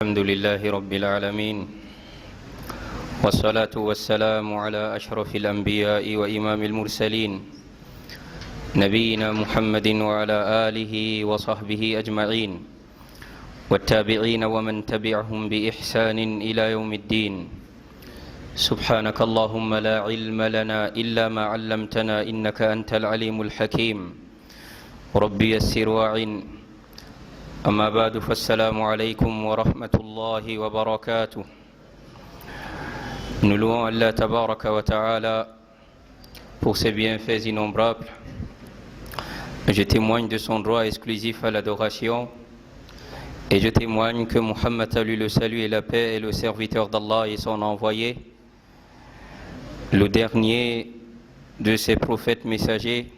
الحمد لله رب العالمين والصلاة والسلام على أشرف الأنبياء وإمام المرسلين نبينا محمد وعلى آله وصحبه أجمعين والتابعين ومن تبعهم بإحسان إلى يوم الدين سبحانك اللهم لا علم لنا إلا ما علمتنا إنك أنت العليم الحكيم ربي يسر وأعن أما بعد فالسلام عليكم ورحمة الله وبركاته. Nous louons Allah tabaraka wa ta'ala pour ses bienfaits innombrables. Je témoigne de son droit exclusif à l'adoration et je témoigne que Muhammad a lu le salut et la paix est le serviteur d'Allah et son envoyé, le dernier de ses prophètes messagers,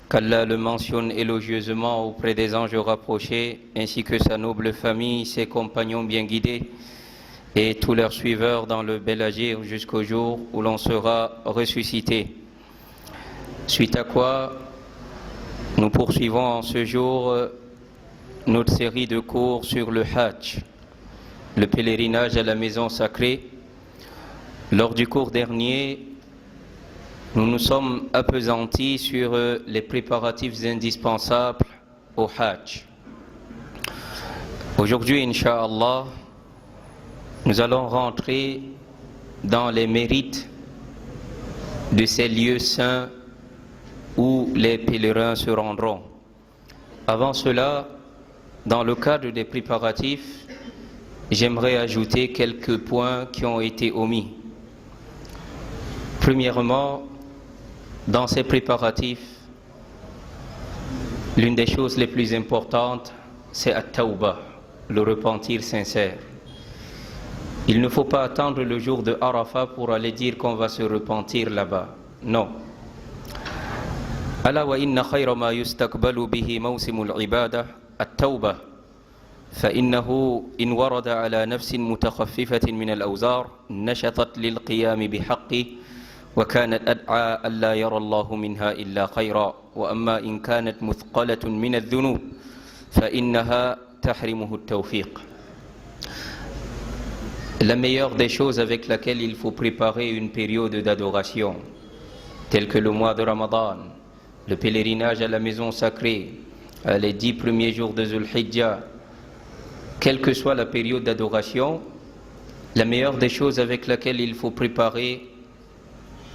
qu'Allah le mentionne élogieusement auprès des anges rapprochés, ainsi que sa noble famille, ses compagnons bien guidés et tous leurs suiveurs dans le bel agir jusqu'au jour où l'on sera ressuscité. Suite à quoi, nous poursuivons en ce jour notre série de cours sur le Hajj, le pèlerinage à la maison sacrée. Lors du cours dernier, nous nous sommes appesantis sur les préparatifs indispensables au Hajj. Aujourd'hui, Inch'Allah, nous allons rentrer dans les mérites de ces lieux saints où les pèlerins se rendront. Avant cela, dans le cadre des préparatifs, j'aimerais ajouter quelques points qui ont été omis. Premièrement, dans ces préparatifs, l'une des choses les plus importantes, c'est at-tawbah, le repentir sincère. Il ne faut pas attendre le jour de Arafat pour aller dire qu'on va se repentir là-bas. Non. Ala wa inna khayra ma yustakbalu bihi mawsimul ibada at-tawbah. فإنه إن ورد على نفس متخففة من الأوزار نشطت للقيام بحقه وكانت أدعى ألا يرى الله منها إلا خيرا وأما إن كانت مثقلة من الذنوب فإنها تحرمه التوفيق. La meilleure des choses avec laquelle il faut préparer une période d'adoration, telle que le mois de Ramadan, le pèlerinage à la maison sacrée, les 10 premiers jours de Dhul Hijjah, quelle que soit la période d'adoration, la meilleure des choses avec laquelle il faut préparer,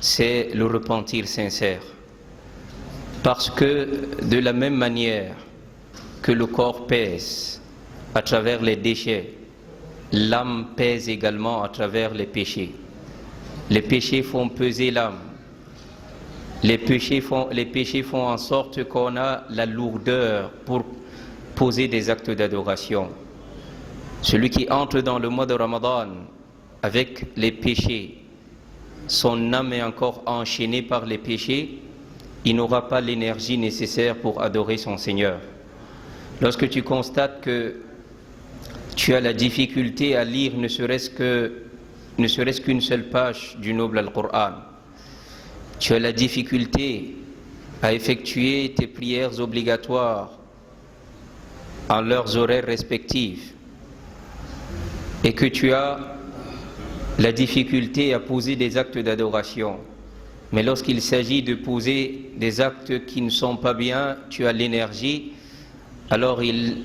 c'est le repentir sincère. Parce que de la même manière que le corps pèse à travers les déchets, l'âme pèse également à travers les péchés. Les péchés font peser l'âme. Les péchés font en sorte qu'on a la lourdeur pour poser des actes d'adoration. Celui qui entre dans le mois de Ramadan avec les péchés, son âme est encore enchaînée par les péchés, il n'aura pas l'énergie nécessaire pour adorer son Seigneur. Lorsque tu constates que tu as la difficulté à lire ne serait-ce qu'une seule page du noble Al-Qur'an, tu as la difficulté à effectuer tes prières obligatoires en leurs horaires respectifs, et que tu as la difficulté à poser des actes d'adoration, mais lorsqu'il s'agit de poser des actes qui ne sont pas bien, tu as l'énergie, alors il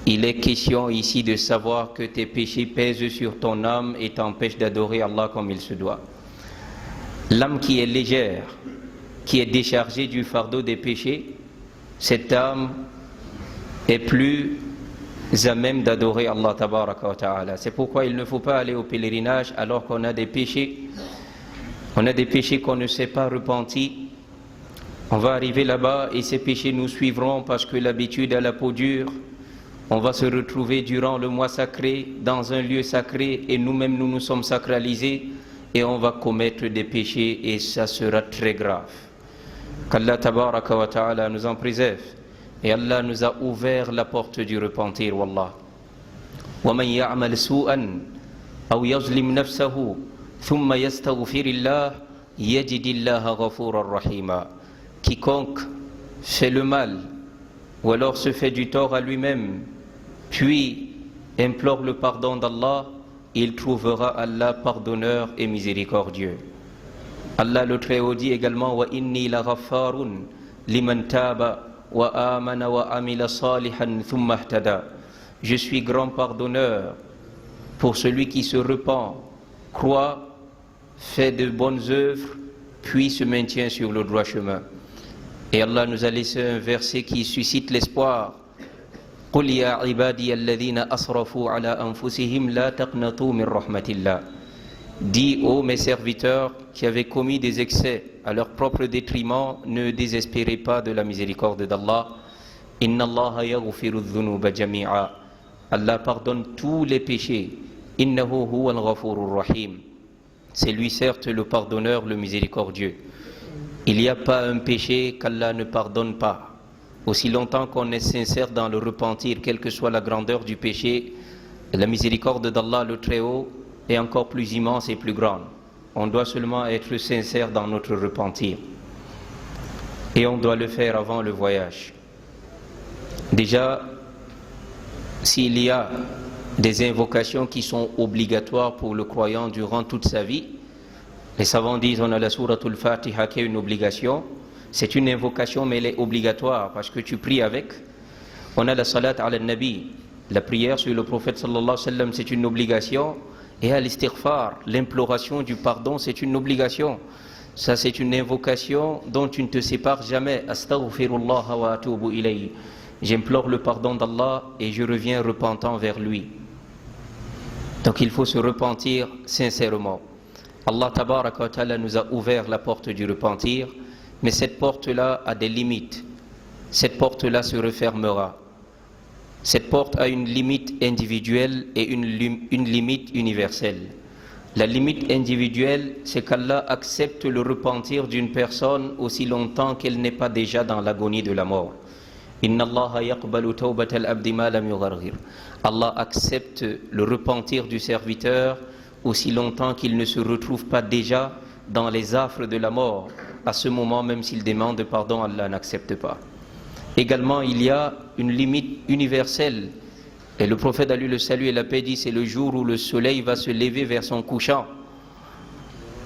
est question ici de savoir que tes péchés pèsent sur ton âme et t'empêchent d'adorer Allah comme il se doit. L'âme qui est légère, qui est déchargée du fardeau des péchés, cette âme est plus à même d'adorer Allah tabaraka wa ta'ala. C'est pourquoi il ne faut pas aller au pèlerinage alors qu'on a des péchés. On a des péchés qu'on ne s'est pas repentis. On va arriver là-bas et ces péchés nous suivront parce que l'habitude a la peau dure. On va se retrouver durant le mois sacré dans un lieu sacré et nous-mêmes nous nous sommes sacralisés et on va commettre des péchés et ça sera très grave. Qu'Allah tabaraka wa ta'ala nous en préserve. Et Allah nous a ouvert la porte du repentir, wallah. وَمَنْ يَعْمَلْ سُوءًا أَوْ يَظْلِمْ نَفْسَهُ ثُمَّ يَسْتَغْفِرِ اللَّهَ يَجِدِ اللَّهَ غَفُورًا رَحِيمًا. Quiconque fait le mal ou alors se fait du tort à lui-même, puis implore le pardon d'Allah, il trouvera Allah pardonneur et miséricordieux. Allah le Très-Haut dit également wa inni la ghaffarun liman taba wa amana wa amila salihan thumma ihtada. Je suis grand pardonneur pour celui qui se repent, croit, fait de bonnes œuvres, puis se maintient sur le droit chemin. Et Allah nous a laissé un verset qui suscite l'espoir. قُلْ يَا عِبَادِيَ الَّذِينَ أَسْرَفُوا عَلَىٰ أَنفُسِهِمْ لَا تَقْنَطُوا مِنْ رَحْمَةِ اللَّهِ. Dis, ô mes serviteurs qui avaient commis des excès à leur propre détriment, ne désespérez pas de la miséricorde d'Allah. Inna Allah yaghfiru dhunuba jami'a. Allah pardonne tous les péchés. Innahu huwal ghafurur rahim. C'est lui certes le pardonneur, le miséricordieux. Il n'y a pas un péché qu'Allah ne pardonne pas. Aussi longtemps qu'on est sincère dans le repentir, quelle que soit la grandeur du péché, la miséricorde d'Allah le Très-Haut est encore plus immense et plus grande. On doit seulement être sincère dans notre repentir. Et on doit le faire avant le voyage. Déjà, s'il y a des invocations qui sont obligatoires pour le croyant durant toute sa vie, les savants disent on a la souratul Fatiha qui est une obligation. C'est une invocation mais elle est obligatoire parce que tu pries avec. On a la salat ala nabi, la prière sur le prophète sallallahu alayhi wa sallam, c'est une obligation. Et à l'istighfar, l'imploration du pardon, c'est une obligation. Ça, c'est une invocation dont tu ne te sépares jamais. Astaghfirullah wa atubu ilayhi. J'implore le pardon d'Allah et je reviens repentant vers lui. Donc il faut se repentir sincèrement. Allah tabaraka wa ta'ala nous a ouvert la porte du repentir, mais cette porte-là a des limites. Cette porte-là se refermera. Cette porte a une limite individuelle et une limite universelle. La limite individuelle, c'est qu'Allah accepte le repentir d'une personne aussi longtemps qu'elle n'est pas déjà dans l'agonie de la mort. Inna Allah yaqbalu tawbatal abdi ma lam yugharghir. Allah accepte le repentir du serviteur aussi longtemps qu'il ne se retrouve pas déjà dans les affres de la mort. À ce moment, même s'il demande pardon, Allah n'accepte pas. Également, il y a une limite universelle. Et le prophète a lu le salut et la paix dit, c'est le jour où le soleil va se lever vers son couchant.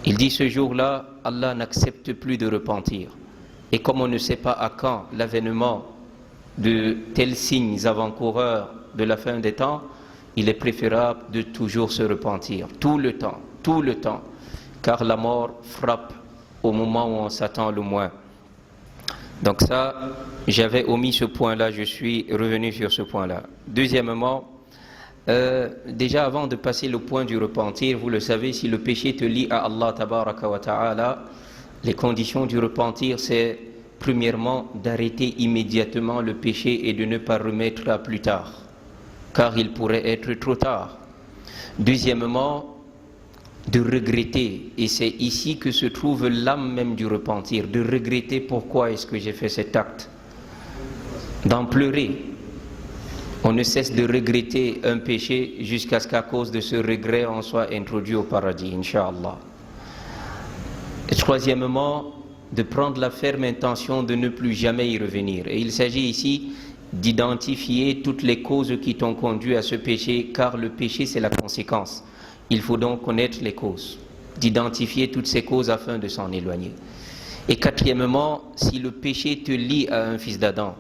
Il dit ce jour-là, Allah n'accepte plus de repentir. Et comme on ne sait pas à quand l'avènement de tels signes avant-coureurs de la fin des temps, il est préférable de toujours se repentir, tout le temps, car la mort frappe au moment où on s'attend le moins. Donc ça, j'avais omis ce point-là, je suis revenu sur ce point-là. Deuxièmement, déjà avant de passer le point du repentir, vous le savez, si le péché te lie à Allah tabaraka wa ta'ala, les conditions du repentir, c'est premièrement d'arrêter immédiatement le péché et de ne pas remettre à plus tard, car il pourrait être trop tard. Deuxièmement, de regretter, et c'est ici que se trouve l'âme même du repentir, de regretter pourquoi est-ce que j'ai fait cet acte, d'en pleurer. On ne cesse de regretter un péché jusqu'à ce qu'à cause de ce regret on soit introduit au paradis, Inch'Allah. Et troisièmement, de prendre la ferme intention de ne plus jamais y revenir. Et il s'agit ici d'identifier toutes les causes qui t'ont conduit à ce péché, car le péché c'est la conséquence. Il faut donc connaître les causes, d'identifier toutes ces causes afin de s'en éloigner. Et quatrièmement, si le péché te lie à un fils d'Adam,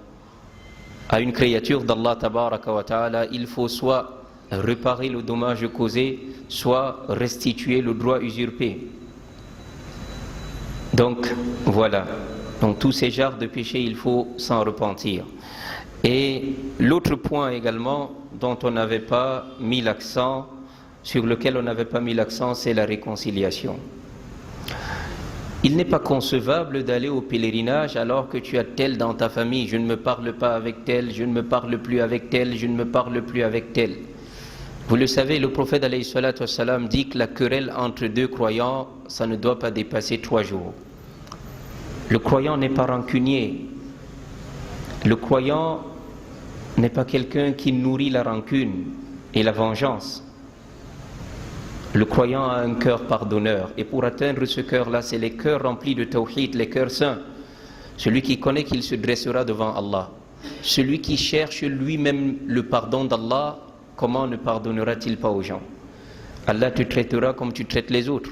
à une créature d'Allah tabaraka wa ta'ala, il faut soit réparer le dommage causé, soit restituer le droit usurpé. Donc voilà, donc tous ces genres de péchés, il faut s'en repentir. Et l'autre point également dont on n'avait pas mis l'accent, sur lequel on n'avait pas mis l'accent, c'est la réconciliation. Il n'est pas concevable d'aller au pèlerinage alors que tu as tel dans ta famille. Je ne me parle pas avec tel, je ne me parle plus avec tel, je ne me parle plus avec tel. Vous le savez, le prophète alayhi salatu wassalam dit que la querelle entre deux croyants, ça ne doit pas dépasser 3 jours. Le croyant n'est pas rancunier. Le croyant n'est pas quelqu'un qui nourrit la rancune et la vengeance. Le croyant a un cœur pardonneur. Et pour atteindre ce cœur-là, c'est les cœurs remplis de tawhid, les cœurs saints. Celui qui connaît qu'il se dressera devant Allah. Celui qui cherche lui-même le pardon d'Allah, comment ne pardonnera-t-il pas aux gens? Allah te traitera comme tu traites les autres.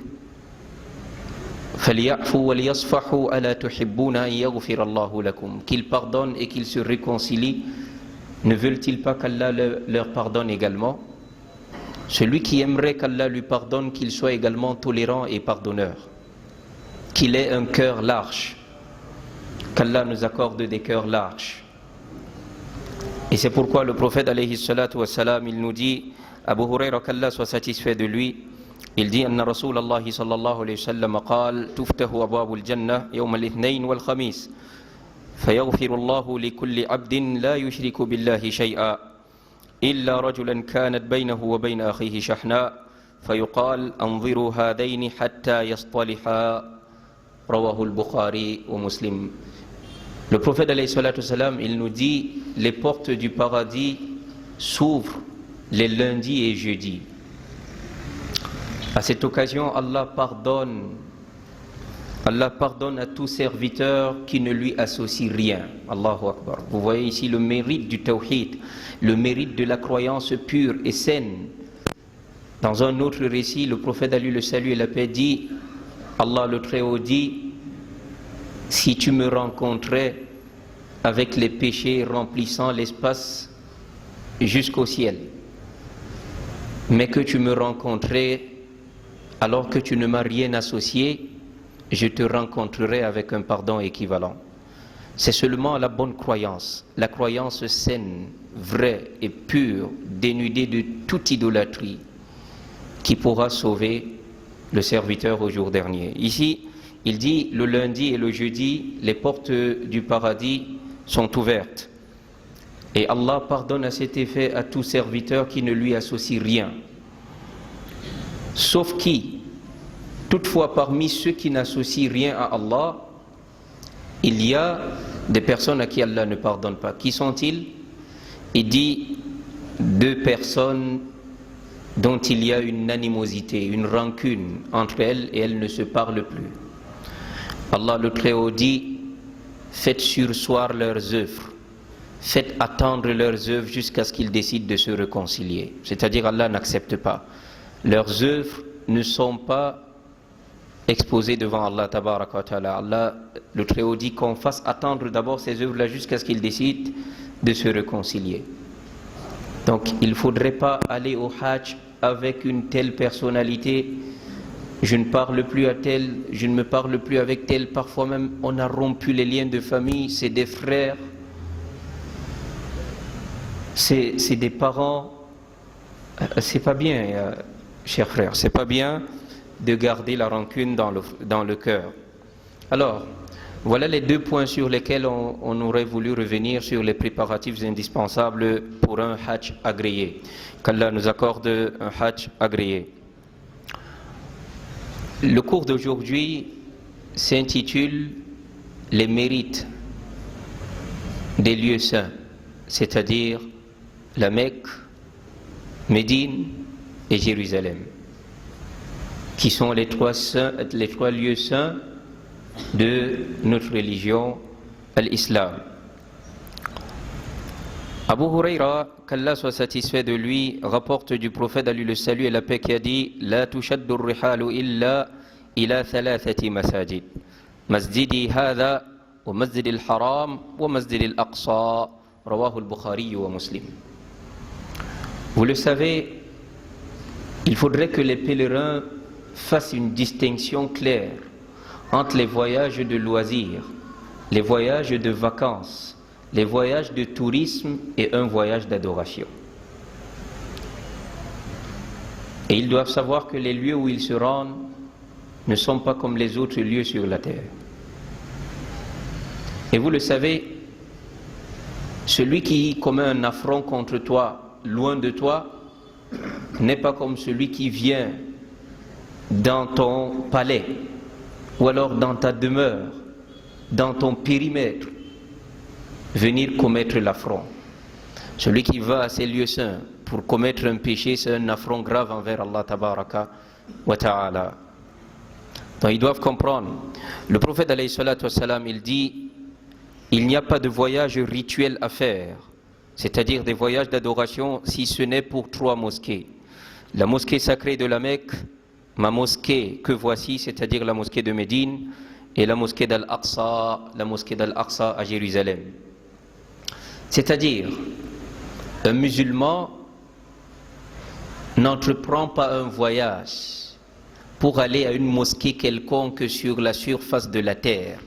Qu'ils pardonnent et qu'ils se réconcilient. Ne veulent-ils pas qu'Allah leur pardonne également? Celui qui aimerait qu'Allah lui pardonne, qu'il soit également tolérant et pardonneur, qu'il ait un cœur large, qu'Allah nous accorde des cœurs larges. Et c'est pourquoi le prophète alayhi salatu wa salam, il nous dit, Abu Huraira, qu'Allah soit satisfait de lui, il dit, Anna Rasulallah sallallahu alayhi wa sallam qal, tuftahu abwabul jannah yawm al-ithnayn wal khamis, فيغفر الله لكل عبد لا يشرك بالله شيئا إلا رجلا كانت بينه وبين أخيه شحناء فيقال انظروا هذين حتى يصطلحا رواه البخاري ومسلم. Le prophète alayhi salatu salam, il nous dit, les portes du paradis s'ouvrent les lundis et jeudis. À cette occasion, Allah pardonne à tout serviteur qui ne lui associe rien. Allahu Akbar. Vous voyez ici le mérite du tawhid, le mérite de la croyance pure et saine. Dans un autre récit, le prophète a lu le salut et la paix dit, Allah le Très-Haut dit, si tu me rencontrais avec les péchés remplissant l'espace jusqu'au ciel, mais que tu me rencontrais alors que tu ne m'as rien associé, je te rencontrerai avec un pardon équivalent. C'est seulement la bonne croyance, la croyance saine, vraie et pure, dénudée de toute idolâtrie, qui pourra sauver le serviteur au jour dernier. Ici, il dit, le lundi et le jeudi, les portes du paradis sont ouvertes. Et Allah pardonne à cet effet à tout serviteur qui ne lui associe rien. Sauf qui? Toutefois, parmi ceux qui n'associent rien à Allah, il y a des personnes à qui Allah ne pardonne pas. Qui sont-ils? Il dit 2 personnes dont il y a une animosité, une rancune entre elles et elles ne se parlent plus. Allah le Très-Haut dit, faites surseoir leurs œuvres, faites attendre leurs œuvres jusqu'à ce qu'ils décident de se réconcilier. C'est-à-dire Allah n'accepte pas. Leurs œuvres ne sont pas exposées devant Allah tabaraka wa ta'ala. Allah le Très-Haut dit qu'on fasse attendre d'abord ces œuvres-là jusqu'à ce qu'ils décident de se réconcilier. Donc il ne faudrait pas aller au Hajj avec une telle personnalité. Je ne parle plus à tel, je ne me parle plus avec tel. Parfois même on a rompu les liens de famille, c'est des frères, c'est des parents. C'est pas bien, chers frères, c'est pas bien de garder la rancune dans le cœur. Alors, voilà les 2 points sur lesquels on aurait voulu revenir sur les préparatifs indispensables pour un Hajj agréé. Qu'Allah nous accorde un Hajj agréé. Le cours d'aujourd'hui s'intitule « Les mérites des lieux saints », c'est-à-dire la Mecque, Médine et Jérusalem, qui sont les 3 lieux saints de notre religion, l'islam. Abu Huraira, qu'Allah soit satisfait de lui, rapporte du prophète, à lui le salut et la paix, qui a dit, La tushaddu rihalu illa ila 3 masajid, masjidi hadha wa masjid al-haram wa masjid al-aqsa, rawahu al-Bukhari wa Muslim. Vous le savez, il faudrait que les pèlerins fassent une distinction claire entre les voyages de loisirs, les voyages de vacances, les voyages de tourisme et un voyage d'adoration. Et ils doivent savoir que les lieux où ils se rendent ne sont pas comme les autres lieux sur la terre. Et vous le savez, celui qui commet un affront contre toi, loin de toi, n'est pas comme celui qui vient dans ton palais, ou alors dans ta demeure, dans ton périmètre, venir commettre l'affront. Celui qui va à ces lieux saints pour commettre un péché, c'est un affront grave envers Allah tabaraka wa ta'ala. Donc ils doivent comprendre. Le prophète alayhi salatu wassalam, il dit, il n'y a pas de voyage rituel à faire, c'est-à-dire des voyages d'adoration, si ce n'est pour 3 mosquées. La mosquée sacrée de la Mecque, ma mosquée que voici, c'est-à-dire la mosquée de Médine, et la mosquée d'Al-Aqsa, à Jérusalem. C'est-à-dire, un musulman n'entreprend pas un voyage pour aller à une mosquée quelconque sur la surface de la terre.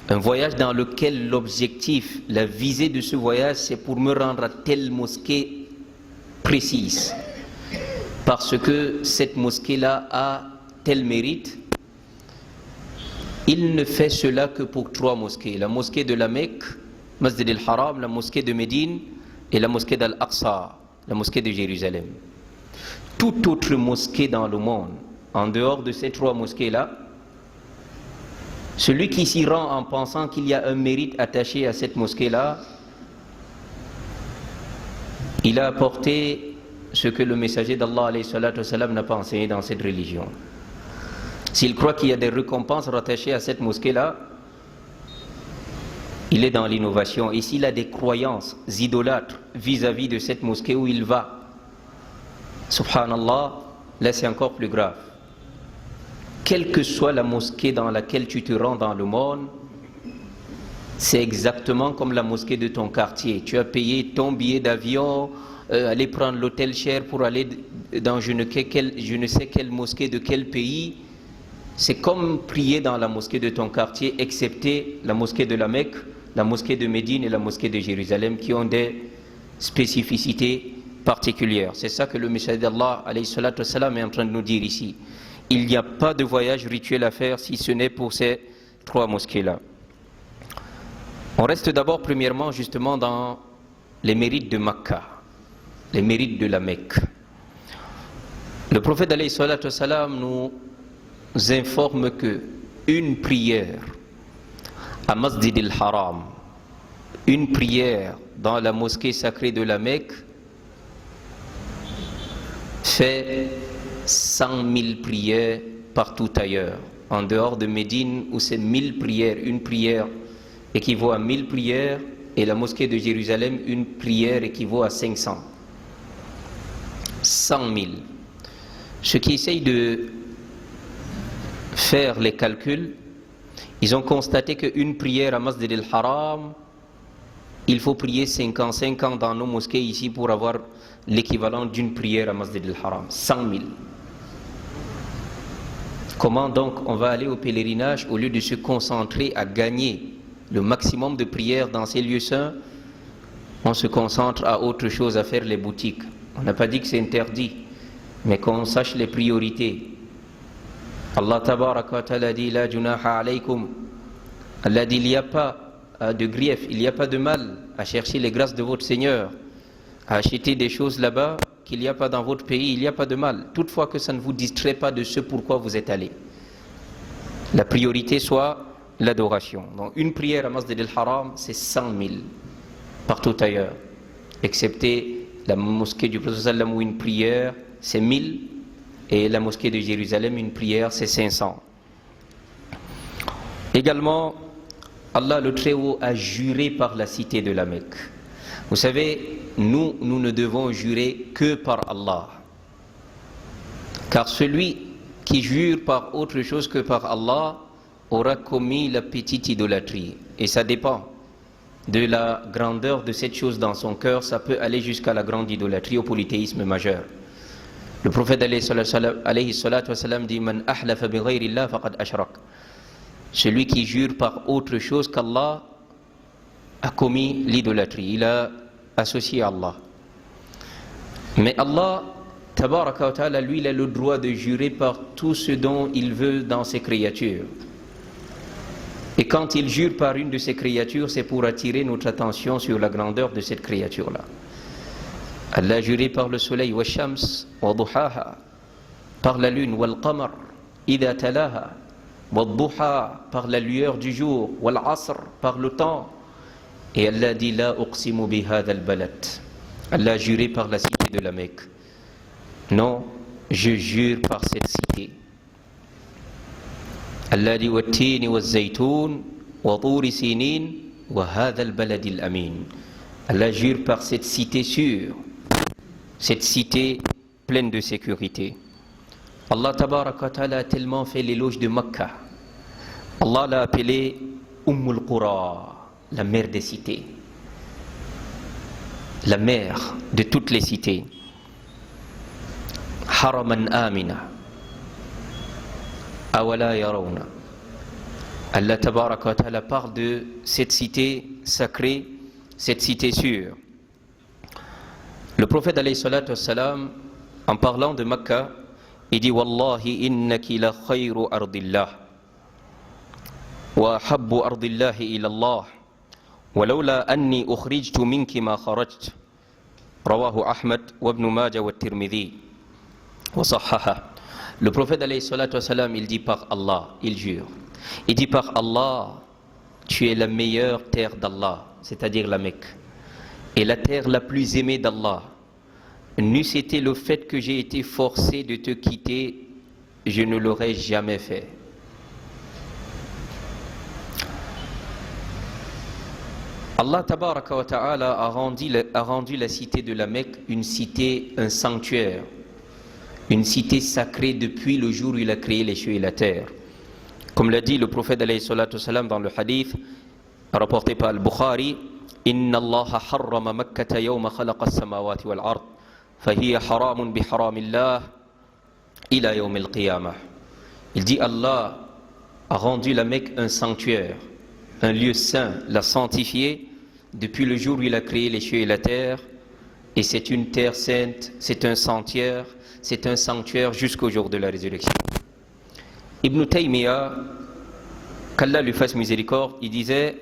Un voyage dans lequel l'objectif, la visée de ce voyage, c'est pour me rendre à telle mosquée précise. Parce que cette mosquée-là a tel mérite. Il ne fait cela que pour 3 mosquées. La mosquée de la Mecque, Masjid al-Haram, la mosquée de Médine et la mosquée d'Al-Aqsa, la mosquée de Jérusalem. Toute autre mosquée dans le monde, en dehors de ces 3 mosquées-là, celui qui s'y rend en pensant qu'il y a un mérite attaché à cette mosquée-là, il a apporté ce que le messager d'Allah n'a pas enseigné dans cette religion. S'il croit qu'il y a des récompenses rattachées à cette mosquée-là, il est dans l'innovation. Et s'il a des croyances idolâtres vis-à-vis de cette mosquée où il va, subhanallah, là c'est encore plus grave. Quelle que soit la mosquée dans laquelle tu te rends dans le monde, c'est exactement comme la mosquée de ton quartier. Tu as payé ton billet d'avion, aller prendre l'hôtel cher pour aller dans je ne sais quelle mosquée de quel pays. C'est comme prier dans la mosquée de ton quartier, excepté la mosquée de la Mecque, la mosquée de Médine et la mosquée de Jérusalem qui ont des spécificités particulières. C'est ça que le messager d'Allah est en train de nous dire ici. Il n'y a pas de voyage rituel à faire si ce n'est pour ces 3 mosquées-là. On reste d'abord premièrement justement dans les mérites de Makkah, les mérites de la Mecque. Le prophète nous informe que une prière à Masjid al-Haram, une prière dans la mosquée sacrée de la Mecque fait 100 000 prières partout ailleurs. En dehors de Médine où c'est 1000 prières, une prière équivaut à 1000 prières, et la mosquée de Jérusalem, une prière équivaut à 500. 100 000. Ceux qui essayent de faire les calculs, ils ont constaté qu'une prière à Masjid al-Haram, il faut prier 55 ans dans nos mosquées ici pour avoir l'équivalent d'une prière à Masjid al-Haram. 100 000. Comment donc on va aller au pèlerinage au lieu de se concentrer à gagner le maximum de prières dans ces lieux saints? On se concentre à autre chose, à faire les boutiques. On n'a pas dit que c'est interdit, mais qu'on sache les priorités. Allah tabaraka wa ta'ala dit la junaha alaykum. Allah dit il n'y a pas de grief, il n'y a pas de mal à chercher les grâces de votre Seigneur, à acheter des choses là-bas qu'il n'y a pas dans votre pays, il n'y a pas de mal, toutefois que ça ne vous distrait pas de ce pourquoi vous êtes allé. La priorité soit l'adoration. Donc une prière à Masjid al-Haram, c'est 100 000 partout ailleurs, excepté la mosquée du prophète sallam où une prière c'est 1000 et la mosquée de Jérusalem une prière c'est 500. Également, Allah le Très-Haut a juré par la cité de la Mecque. Vous savez, nous ne devons jurer que par Allah. Car celui qui jure par autre chose que par Allah aura commis la petite idolâtrie. Et ça dépend de la grandeur de cette chose dans son cœur. Ça peut aller jusqu'à la grande idolâtrie, au polythéisme majeur. Le prophète alayhi salatu wasalam dit Man ahlafa bi ghayrillah faqad ashrak. Celui qui jure par autre chose qu'Allah a commis l'idolâtrie, il a associé à Allah. Mais Allah, tabaraka wa ta'ala, lui, il a le droit de jurer par tout ce dont il veut dans ses créatures. Et quand il jure par une de ses créatures, c'est pour attirer notre attention sur la grandeur de cette créature-là. Allah a juré par le soleil, wa shams, wa duhaha, par la lune, wal qamar, idha talaha, wa duha, par la lueur du jour, wal asr, par le temps. Et Allah dit la uqsimu bi hadha al-balad. Allah a juré par la cité de la Mecque. Non, je jure par cette cité. Allah dit wattini wazzaytoun wa turi sinin wa hadha al-balad al-amin. Allah jure par cette cité sûre, cette cité pleine de sécurité. Allah tabaraka wa ta'ala a tellement fait l'éloge de Makkah. Allah l'a appelée Ummul Qura, la mère des cités, la mère de toutes les cités. Haraman Amina, Awala Yarawna. Allah tabaraka wa ta'ala parle de cette cité sacrée, cette cité sûre. Le prophète alayhi salatu wassalam, en parlant de Makkah, il dit Wallahi innaki la khayru ardillah wa habbu ardillahi ila Allah ولولا أني أخرجت منك ما خرجت رواه أحمد وابن ماجه والترمذي وصححه. Le prophète alayhi salatu wassalam, il dit par Allah, il jure, il dit par Allah, tu es la meilleure terre d'Allah, c'est-à-dire la Mecque, et la terre la plus aimée d'Allah. N'eût été le fait que j'ai été forcé de te quitter, je ne l'aurais jamais fait. Allah tabaraka wa ta'ala a rendu la cité de la Mecque une cité, un sanctuaire, une cité sacrée depuis le jour où il a créé les cieux et la terre. Comme l'a dit le prophète alayhi salatu wasalam dans le hadith rapporté par Al-Bukhari, Inna Allah harrama Makkata yawma khalaqa as-samawati wal ard, fahiya haramun bi haramillah ila yawm al-qiyamah. Il dit Allah a rendu la Mecque un sanctuaire, un lieu saint, l'a sanctifié depuis le jour où il a créé les cieux et la terre, et c'est une terre sainte, c'est un sanctuaire jusqu'au jour de la résurrection. Ibn Taymiyyah, qu'Allah lui fasse miséricorde, il disait,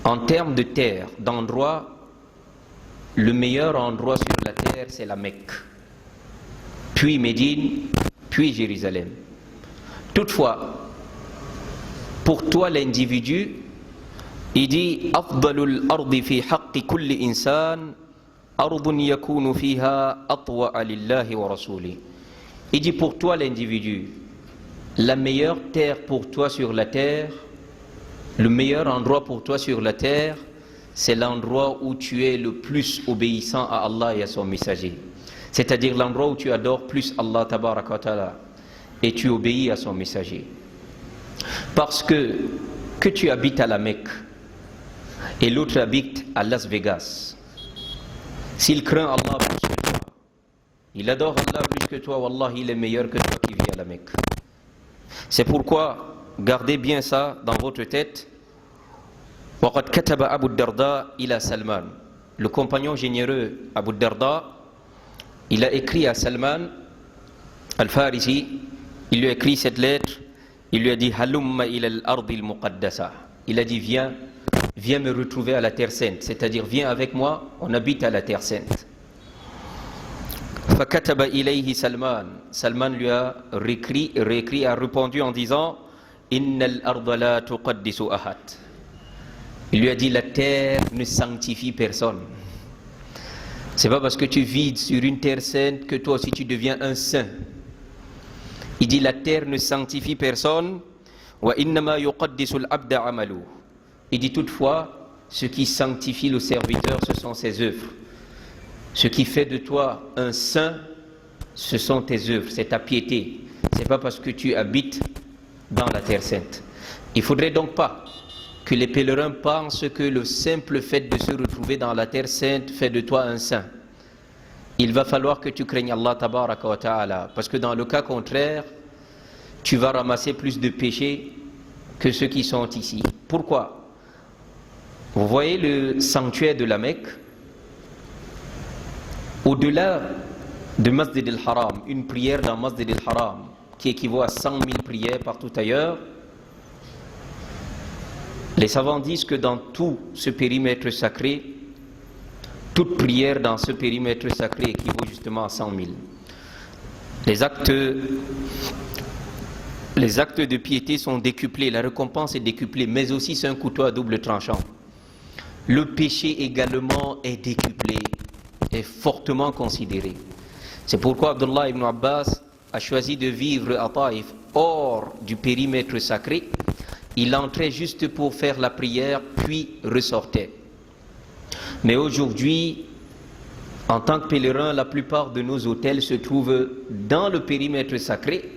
en termes de terre, d'endroit, le meilleur endroit sur la terre, c'est la Mecque, puis Médine, puis Jérusalem. Toutefois, pour toi l'individu, il dit Afdalul ardi fi haqqi kulli insan ardun yakunu fiha atwa'a lillahi wa rasuli. Il dit pour toi l'individu, la meilleure terre pour toi sur la terre, le meilleur endroit pour toi sur la terre, c'est l'endroit où tu es le plus obéissant à Allah et à son messager. C'est-à-dire l'endroit où tu adores plus Allah tabaraka wa ta'ala et tu obéis à son messager. Parce que tu habites à la Mecque et l'autre habite à Las Vegas, s'il craint Allah plus que toi, il adore Allah plus que toi, Wallah, il est meilleur que toi qui vis à la Mecque. C'est pourquoi, gardez bien ça dans votre tête. وَقَدْ كَتَبَ أَبُو الدَّرْدَاء إِلَى Salman. Le compagnon généreux Abu Darda, il a écrit à Salman al-Farisi, il lui a écrit cette lettre. Il lui a dit Halumma ila al-ardi al-muqaddasa. Il a dit viens me retrouver à la terre sainte, c'est-à-dire viens avec moi, on habite à la terre sainte. Fakataba ilayhi Salman. Salman lui a réécrit, a répondu en disant Inna al-arda la tuqaddisu ahad. Il lui a dit la terre ne sanctifie personne. C'est pas parce que tu vis sur une terre sainte que toi aussi tu deviens un saint. Il dit la terre ne sanctifie personne. Il dit toutefois, ce qui sanctifie le serviteur, ce sont ses œuvres. Ce qui fait de toi un saint, ce sont tes œuvres, c'est ta piété. C'est pas parce que tu habites dans la terre sainte. Il ne faudrait donc pas que les pèlerins pensent que le simple fait de se retrouver dans la terre sainte fait de toi un saint. Il va falloir que tu craignes Allah tabaraka wa ta'ala, parce que dans le cas contraire, tu vas ramasser plus de péchés que ceux qui sont ici. Pourquoi? Vous voyez le sanctuaire de la Mecque, au-delà de Masjid al-Haram, une prière dans Masjid al-Haram qui équivaut à 100 000 prières partout ailleurs, les savants disent que dans tout ce périmètre sacré, toute prière dans ce périmètre sacré équivaut justement à 100 000. Les actes de piété sont décuplés, la récompense est décuplée, mais aussi c'est un couteau à double tranchant. Le péché également est décuplé, est fortement considéré. C'est pourquoi Abdullah ibn Abbas a choisi de vivre à Taïf hors du périmètre sacré. Il entrait juste pour faire la prière, puis ressortait. Mais aujourd'hui, en tant que pèlerin, la plupart de nos hôtels se trouvent dans le périmètre sacré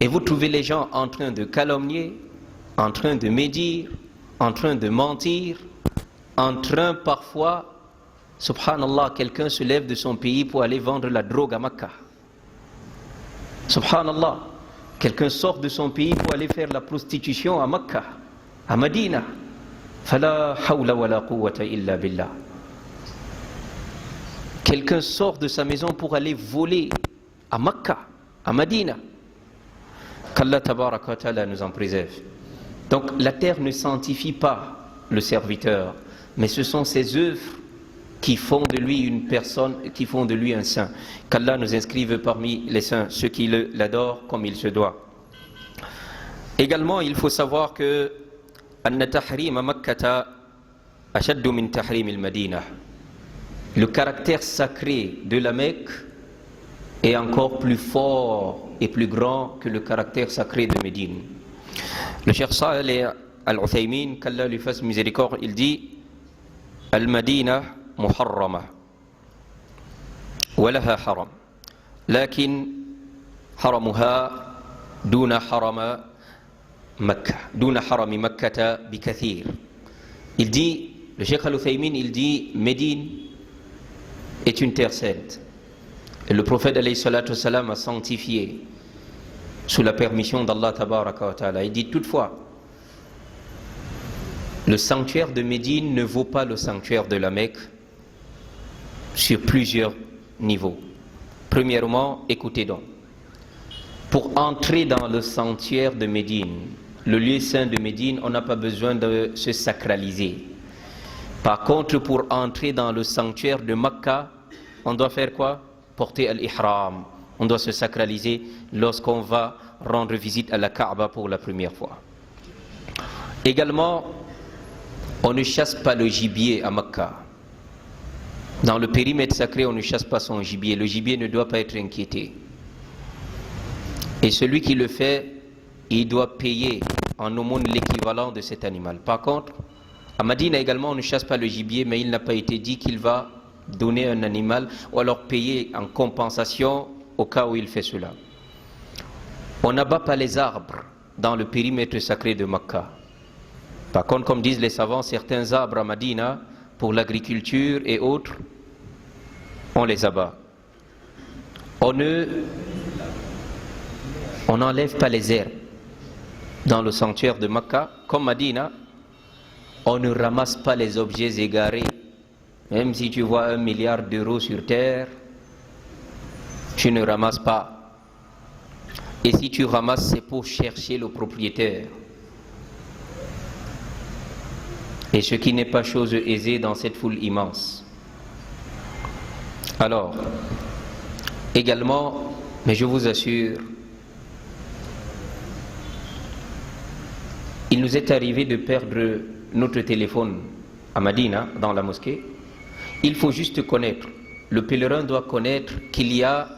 et vous trouvez les gens en train de calomnier, en train de médire, en train de mentir, en train parfois, subhanallah, quelqu'un se lève de son pays pour aller vendre la drogue à Makkah. Subhanallah, quelqu'un sort de son pays pour aller faire la prostitution à Makkah, à Medina. Fala hawla wa la quwwata illa billah. Quelqu'un sort de sa maison pour aller voler à Makkah, à Medina. Qu'Allah tabaraka wa ta'ala nous en préserve. Donc la terre ne sanctifie pas le serviteur, mais ce sont ses œuvres qui font de lui une personne, qui font de lui un saint. Qu'Allah nous inscrive parmi les saints, ceux qui l'adorent comme il se doit. Également, il faut savoir que أن تحريم مكة أشد من تحريم المدينة. Le caractère sacré de la Mecque est encore plus fort et plus grand que le caractère sacré de Médine. Le Cheikh Saleh Al-Uthaymin, qu'Allah lui fasse miséricorde, il dit Al-Madina muharrama wa laha haram lakin haramuha duna harama Makkah, duna harami Makkata bi kathir. Il dit, le Cheikh Al-Uthaymin, il dit Médine est une terre sainte. Et le prophète alayhi salatu wassalam a sanctifié sous la permission d'Allah tabaraka wa ta'ala. Il dit toutefois, le sanctuaire de Médine ne vaut pas le sanctuaire de la Mecque sur plusieurs niveaux. Premièrement, écoutez donc. Pour entrer dans le sanctuaire de Médine, le lieu saint de Médine, on n'a pas besoin de se sacraliser. Par contre, pour entrer dans le sanctuaire de Makkah, on doit faire quoi? Porter al-ihram. On doit se sacraliser lorsqu'on va rendre visite à la Kaaba pour la première fois. Également, on ne chasse pas le gibier à Makkah. Dans le périmètre sacré, on ne chasse pas son gibier. Le gibier ne doit pas être inquiété. Et celui qui le fait, il doit payer en aumône l'équivalent de cet animal. Par contre, à Madina également, on ne chasse pas le gibier, mais il n'a pas été dit qu'il va donner un animal ou alors payer en compensation au cas où il fait cela. On n'abat pas les arbres dans le périmètre sacré de Makkah. Par contre, comme disent les savants, certains arbres à Madina, pour l'agriculture et autres, on les abat. On n'enlève pas les herbes dans le sanctuaire de Makkah, comme Madina. On ne ramasse pas les objets égarés. Même si tu vois 1 milliard d'euros sur terre, tu ne ramasses pas. Et si tu ramasses, c'est pour chercher le propriétaire. Et ce qui n'est pas chose aisée dans cette foule immense. Alors, également, mais je vous assure, il nous est arrivé de perdre notre téléphone à Madina, dans la mosquée. Il faut juste connaître. Le pèlerin doit connaître qu'il y a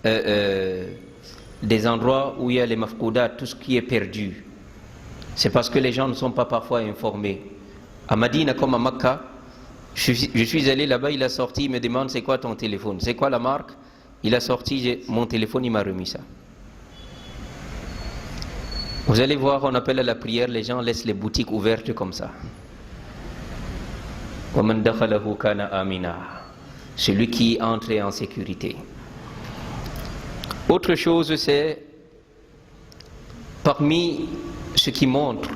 des endroits où il y a les mafkoudat, tout ce qui est perdu. C'est parce que les gens ne sont pas parfois informés. À Madina comme à Makkah, je suis allé là-bas, il a sorti, il me demande c'est quoi ton téléphone, c'est quoi la marque? Il a sorti mon téléphone, il m'a remis ça. Vous allez voir, on appelle à la prière, les gens laissent les boutiques ouvertes comme ça. Celui qui entre en sécurité. Autre chose, c'est parmi ce qui montre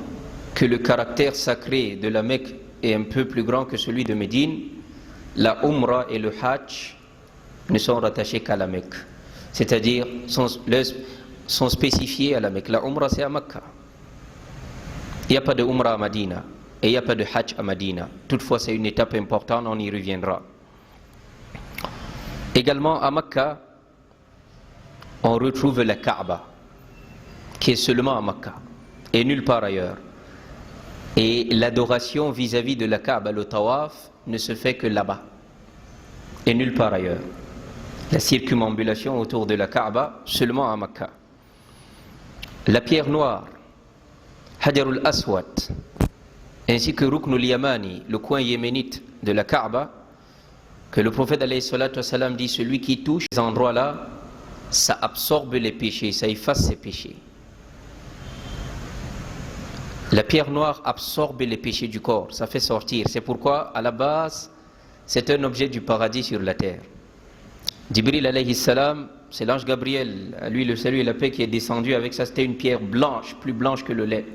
que le caractère sacré de la Mecque est un peu plus grand que celui de Médine, la Umrah et le Hajj ne sont rattachés qu'à la Mecque. C'est-à-dire sont spécifiés à la Mecque. La Umrah c'est à Makkah. Il n'y a pas de Umrah à Madina et il n'y a pas de Hajj à Madina. Toutefois c'est une étape importante, on y reviendra. Également à Makkah, on retrouve la Kaaba qui est seulement à Makkah et nulle part ailleurs. Et l'adoration vis-à-vis de la Kaaba, le tawaf, ne se fait que là-bas et nulle part ailleurs. La circumambulation autour de la Kaaba seulement à Makkah. La pierre noire, Hajarul Aswad, ainsi que Ruknul Yamani, le coin yéménite de la Kaaba, que le prophète alayhi salatu wassalam dit, celui qui touche ces endroits-là, ça absorbe les péchés, ça efface ses péchés. La pierre noire absorbe les péchés du corps, ça fait sortir. C'est pourquoi, à la base, c'est un objet du paradis sur la terre. Jibril alayhi salam, c'est l'ange Gabriel, à lui le salut et la paix, qui est descendu avec ça. C'était une pierre blanche, plus blanche que le lait.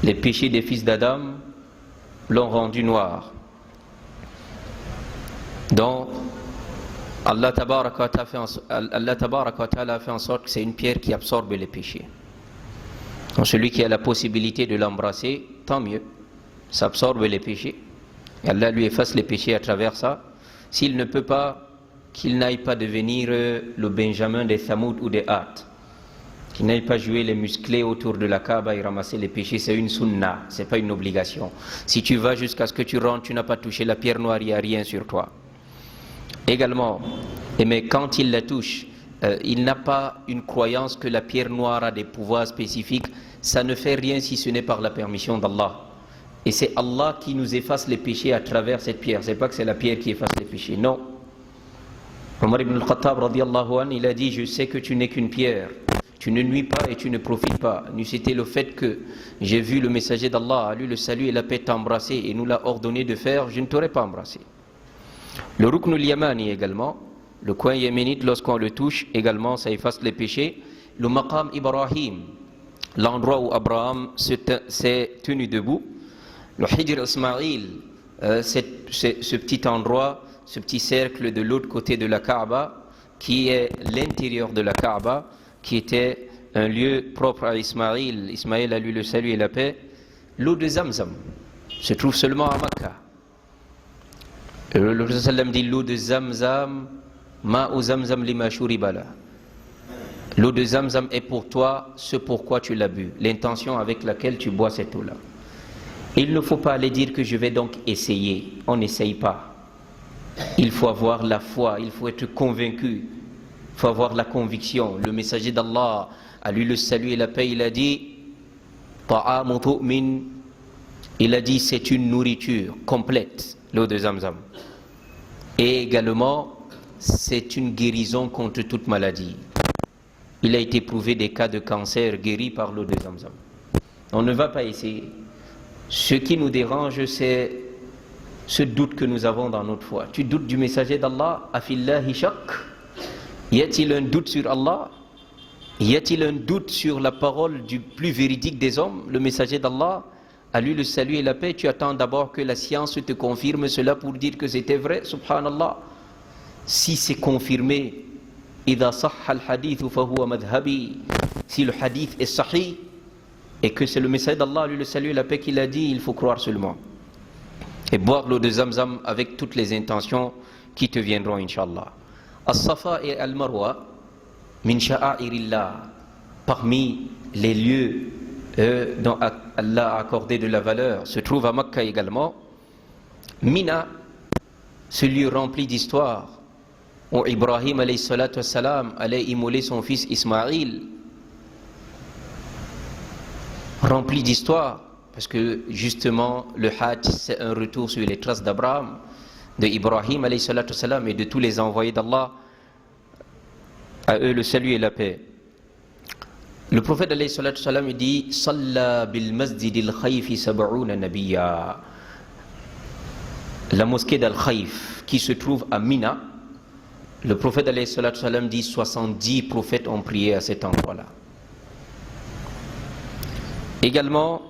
Les péchés des fils d'Adam l'ont rendu noir. Donc, Allah tabaraka wa ta'ala a fait en sorte que c'est une pierre qui absorbe les péchés. Donc celui qui a la possibilité de l'embrasser, tant mieux, ça absorbe les péchés. Et Allah lui efface les péchés à travers ça. S'il ne peut pas, qu'il n'aille pas devenir le Benjamin des Thamoud ou des Had, qu'il n'aille pas jouer les musclés autour de la Kaaba et ramasser les péchés. C'est une sunna, c'est pas une obligation. Si tu vas jusqu'à ce que tu rentres, tu n'as pas touché la pierre noire, il n'y a rien sur toi. Également, mais quand il la touche, il n'a pas une croyance que la pierre noire a des pouvoirs spécifiques. Ça ne fait rien si ce n'est par la permission d'Allah. Et c'est Allah qui nous efface les péchés à travers cette pierre. C'est pas que c'est la pierre qui efface les péchés, non. Omar ibn al-Khattab radiyallahu anhu, il a dit, je sais que tu n'es qu'une pierre, tu ne nuis pas et tu ne profites pas. Nous, c'était le fait que j'ai vu le messager d'Allah, a lu le salut et la paix t'embrasser et nous l'a ordonné de faire, je ne t'aurais pas embrassé. Le Ruknul Yamani également, le coin yéménite, lorsqu'on le touche, également ça efface les péchés. Le Maqam Ibrahim, l'endroit où Abraham s'est tenu debout. Le Hijr Ismaïl, ce petit endroit, ce petit cercle de l'autre côté de la Kaaba, qui est l'intérieur de la Kaaba, qui était un lieu propre à Ismaïl. Ismaïl a lui le salut et la paix. L'eau de Zamzam se trouve seulement à Makkah. Le Prophète sallam dit, l'eau de Zamzam, ma'u Zamzam lima shuribala. L'eau de Zamzam est pour toi ce pourquoi tu l'as bu, l'intention avec laquelle tu bois cette eau-là. Il ne faut pas aller dire que je vais donc essayer. On n'essaye pas. Il faut avoir la foi, il faut être convaincu, il faut avoir la conviction. Le messager d'Allah, à lui le salut et la paix, il a dit, ta'amu tu'min, il a dit c'est une nourriture complète, l'eau de Zamzam. Et également, c'est une guérison contre toute maladie. Il a été prouvé des cas de cancer guéris par l'eau de Zamzam. On ne va pas essayer. Ce qui nous dérange, c'est ce doute que nous avons dans notre foi. Tu doutes du messager d'Allah? Afillahi shak? Y a-t-il un doute sur Allah? Y a-t-il un doute sur la parole du plus véridique des hommes, le messager d'Allah? À lui le salut et la paix. Tu attends d'abord que la science te confirme cela pour dire que c'était vrai, subhanallah. Si c'est confirmé, idha sahha al-hadith fa huwa madhhabi, si le hadith est sahih et que c'est le messager d'Allah, lui le salut et la paix, qui l'a dit, il faut croire seulement. Et boire l'eau de Zamzam avec toutes les intentions qui te viendront, Inch'Allah. As-Safa et Al-Marwa, min sha'airillah, parmi les lieux dont Allah a accordé de la valeur, se trouve à Makkah également. Mina, ce lieu rempli d'histoire, où Ibrahim alayhi salatu wassalam allait immoler son fils Ismaïl, rempli d'histoire, parce que justement le Hajj c'est un retour sur les traces d'Abraham, de Ibrahim alayhi salatu wassalam et de tous les envoyés d'Allah, à eux le salut et la paix. Le prophète alayhi salatu wassalam dit, Salla bil masjid al-Khayf sab'una nabiyya. La mosquée d'Al-Khayf qui se trouve à Mina, le prophète alayhi salatu wassalam dit 70 prophètes ont prié à cet endroit-là. Également,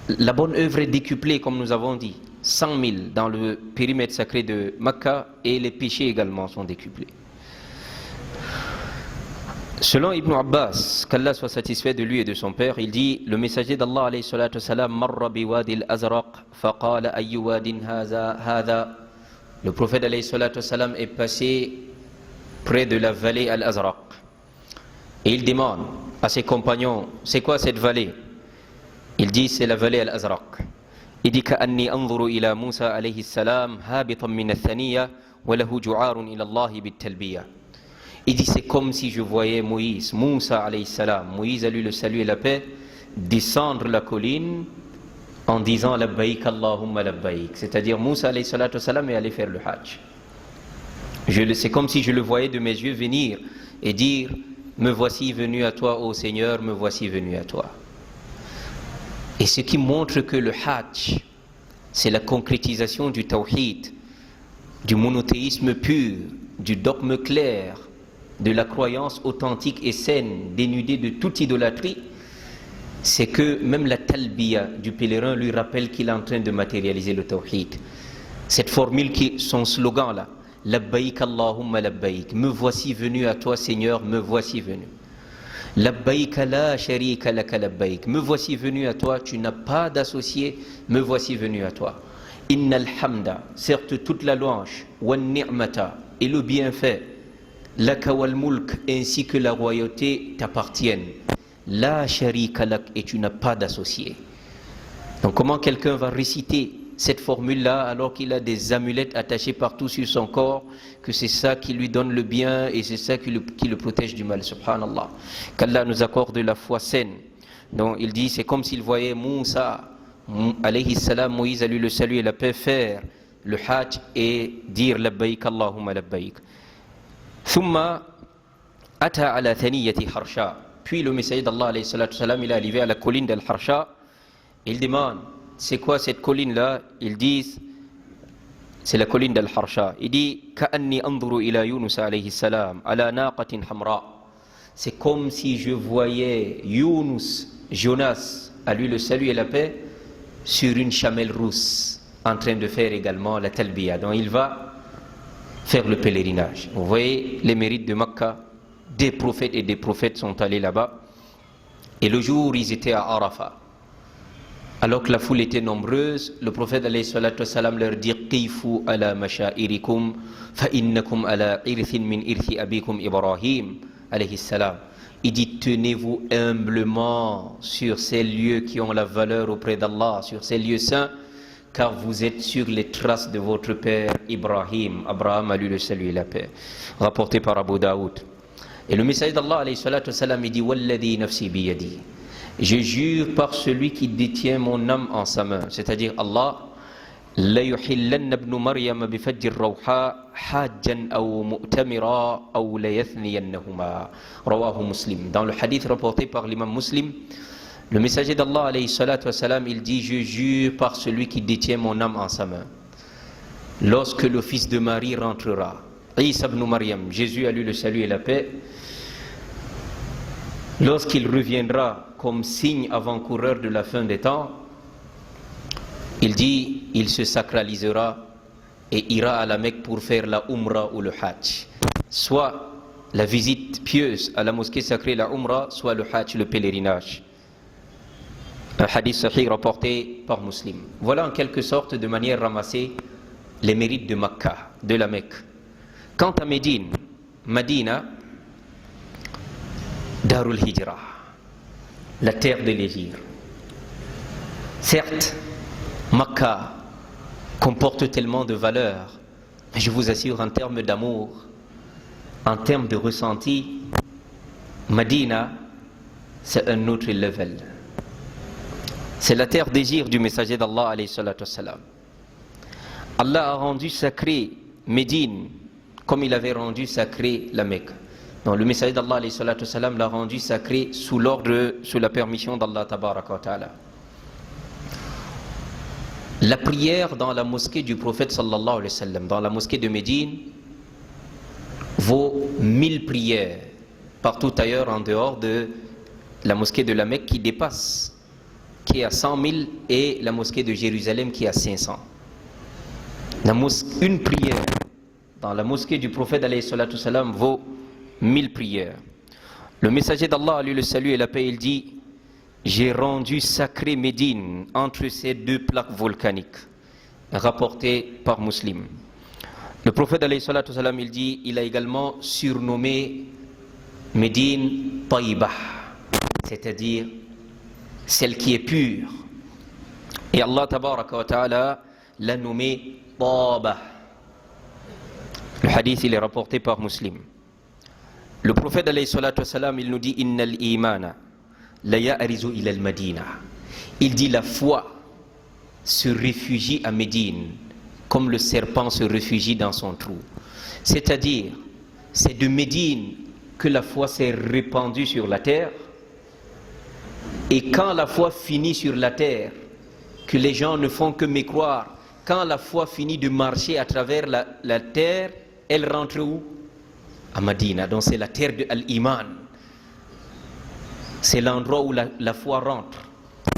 la bonne œuvre est décuplée, comme nous avons dit, 100 000 dans le périmètre sacré de Makkah, et les péchés également sont décuplés. Selon Ibn Abbas, qu'Allah soit satisfait de lui et de son père, il dit, le messager d'Allah alayhi salatu wassalam, marra biwadi al-azraq, faqala ayyu wadin hadha. Le prophète alayhi salatu wassalam est passé près de la vallée al-Azraq. Et il demande à ses compagnons, c'est quoi cette vallée? Il dit, c'est la vallée al-Azraq. Il dit, ka'anni anzuru ila Musa alayhi salam, habitan min al-thaniya, wa lahu ju'arun ila Allahi bit-talbiya. Il dit, c'est comme si je voyais Moïse, Moussa alayhi salam, Moïse a lui le salut et la paix, descendre la colline en disant labbaïk Allahumma labbaïk. C'est-à-dire Moussa alayhi salatu wassalam est allé faire le hajj. C'est comme si je le voyais de mes yeux venir et dire me voici venu à toi ô Seigneur, me voici venu à toi. Et ce qui montre que le hajj c'est la concrétisation du tawhid, du monothéisme pur, du dogme clair, de la croyance authentique et saine, dénudée de toute idolâtrie, c'est que même la talbiya du pèlerin lui rappelle qu'il est en train de matérialiser le tawhid. Cette formule, son slogan là, labbaïk Allahumma labbaïk, me voici venu à toi Seigneur, me voici venu. Labbaïk la sharika laka labbaïk, me voici venu à toi, tu n'as pas d'associé, me voici venu à toi. Innal hamda, certes toute la louange, wan ni'mata, et le bienfait, laka wal mulk, ainsi que la royauté t'appartiennent. La sharika lak, et tu n'as pas d'associé. Donc comment quelqu'un va réciter cette formule-là alors qu'il a des amulettes attachées partout sur son corps, que c'est ça qui lui donne le bien et c'est ça qui le protège du mal, subhanallah. Qu'Allah nous accorde la foi saine. Donc il dit, c'est comme s'il voyait Moussa, alayhi salam, Moïse a lui le salut et la paix, faire le hajj et dire labbaïk Allahumma labbaïk. Thumma ata ala thaniyati harsha. Puis le messager d'Allah alayhi salatu salam, il est arrivé à la colline d'Al-Harsha. Il demande, c'est quoi cette colline-là? Ils disent, c'est la colline d'Al-Harsha. Il dit, Ka'anni anduru ila Yunus alayhi salam, ala naqatin hamra. C'est comme si je voyais Yunus, Jonas, à lui le salut et la paix, sur une chamelle rousse, en train de faire également la talbiya. Donc il va faire le pèlerinage. Vous voyez les mérites de Makkah, des prophètes et des prophètes sont allés là-bas. Et le jour, ils étaient à Arafat. Alors que la foule était nombreuse, le prophète alayhi salatu wassalam leur dit Qifu ala mashairikum fa innakum ala irthin min irthi abikum Ibrahim alayhi salam. Il dit tenez-vous humblement sur ces lieux qui ont la valeur auprès d'Allah, sur ces lieux saints, car vous êtes sur les traces de votre père Ibrahim. Abraham a lu le salut et la paix. Rapporté par Abu Daoud. Et le messager d'Allah alayhi salatu wassalam, il dit Walladhi nafsi biyadi. Je jure par celui qui détient mon âme en sa main, c'est-à-dire Allah, la yuhillanna ibn Maryam bi fajr rawha hajjan aw mu'tamira aw la yathniyannahuma. Rawahu Muslim. Dans le hadith rapporté par l'imam Muslim, le messager d'Allah alayhi salatu wassalam, il dit je jure par celui qui détient mon âme en sa main. Lorsque le fils de Marie rentrera, Isa ibn Maryam, Jésus a lu le salut et la paix, lorsqu'il reviendra comme signe avant-coureur de la fin des temps, il dit, il se sacralisera et ira à la Mecque pour faire la Umrah ou le Hajj. Soit la visite pieuse à la mosquée sacrée, la Umrah, soit le Hajj, le pèlerinage. Un hadith sahih rapporté par Muslim. Voilà en quelque sorte, de manière ramassée, les mérites de Makkah, de la Mecque. Quant à Médine, Madina, Darul Hijra, la terre de l'Hégire. Certes, Makkah comporte tellement de valeurs, mais je vous assure, en termes d'amour, en termes de ressenti, Madina, c'est un autre level. C'est la terre d'Hégire du messager d'Allah alayhi salatu wassalam. Allah a rendu sacré Médine comme il avait rendu sacré la Mecque. Donc le messager d'Allah alayhi salatu wassalam l'a rendu sacré sous l'ordre, sous la permission d'Allah tabaraka wa ta'ala. La prière dans la mosquée du prophète sallallahu alayhi wa sallam, dans la mosquée de Médine, vaut 1000 prières partout ailleurs en dehors de la mosquée de la Mecque qui dépasse, qui est à 100 000, et la mosquée de Jérusalem qui est à 500. Une prière dans la mosquée du prophète alayhi salatu wassalam vaut 1000 prières. Le messager d'Allah a lu le salut et la paix, il dit j'ai rendu sacré Médine entre ces deux plaques volcaniques, rapporté par Muslim. Le prophète alayhi salatu wassalam, il dit il a également surnommé Médine Taïba, c'est-à-dire celle qui est pure. Et Allah tabaraka wa ta'ala l'a nommé Taba. Le hadith il est rapporté par Muslim. Le prophète alayhi salatu wassalam, il nous dit innal imana la ya'rizu ila al-Madina. Il dit la foi se réfugie à Médine comme le serpent se réfugie dans son trou. C'est-à-dire, c'est de Médine que la foi s'est répandue sur la terre, et quand la foi finit sur la terre, que les gens ne font que mécroire, quand la foi finit de marcher à travers la terre, elle rentre où? À Médine. Donc c'est la terre de Al-Iman. C'est l'endroit où la foi rentre.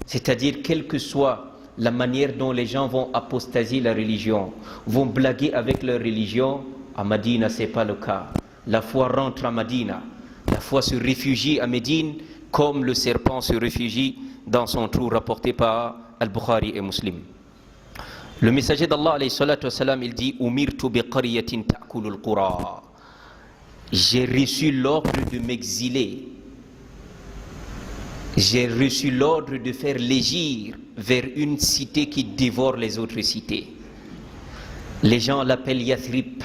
C'est-à-dire, quelle que soit la manière dont les gens vont apostasier la religion, vont blaguer avec leur religion, à Médine, ce n'est pas le cas. La foi rentre à Médine. La foi se réfugie à Médine comme le serpent se réfugie dans son trou, rapporté par Al-Bukhari et Muslim. Le messager d'Allah, alayhi salatu wassalam, il dit « Umirtu bi qaryatin ta'kulu al-qura » J'ai reçu l'ordre de m'exiler. J'ai reçu l'ordre de faire l'hégire vers une cité qui dévore les autres cités. Les gens l'appellent Yathrib,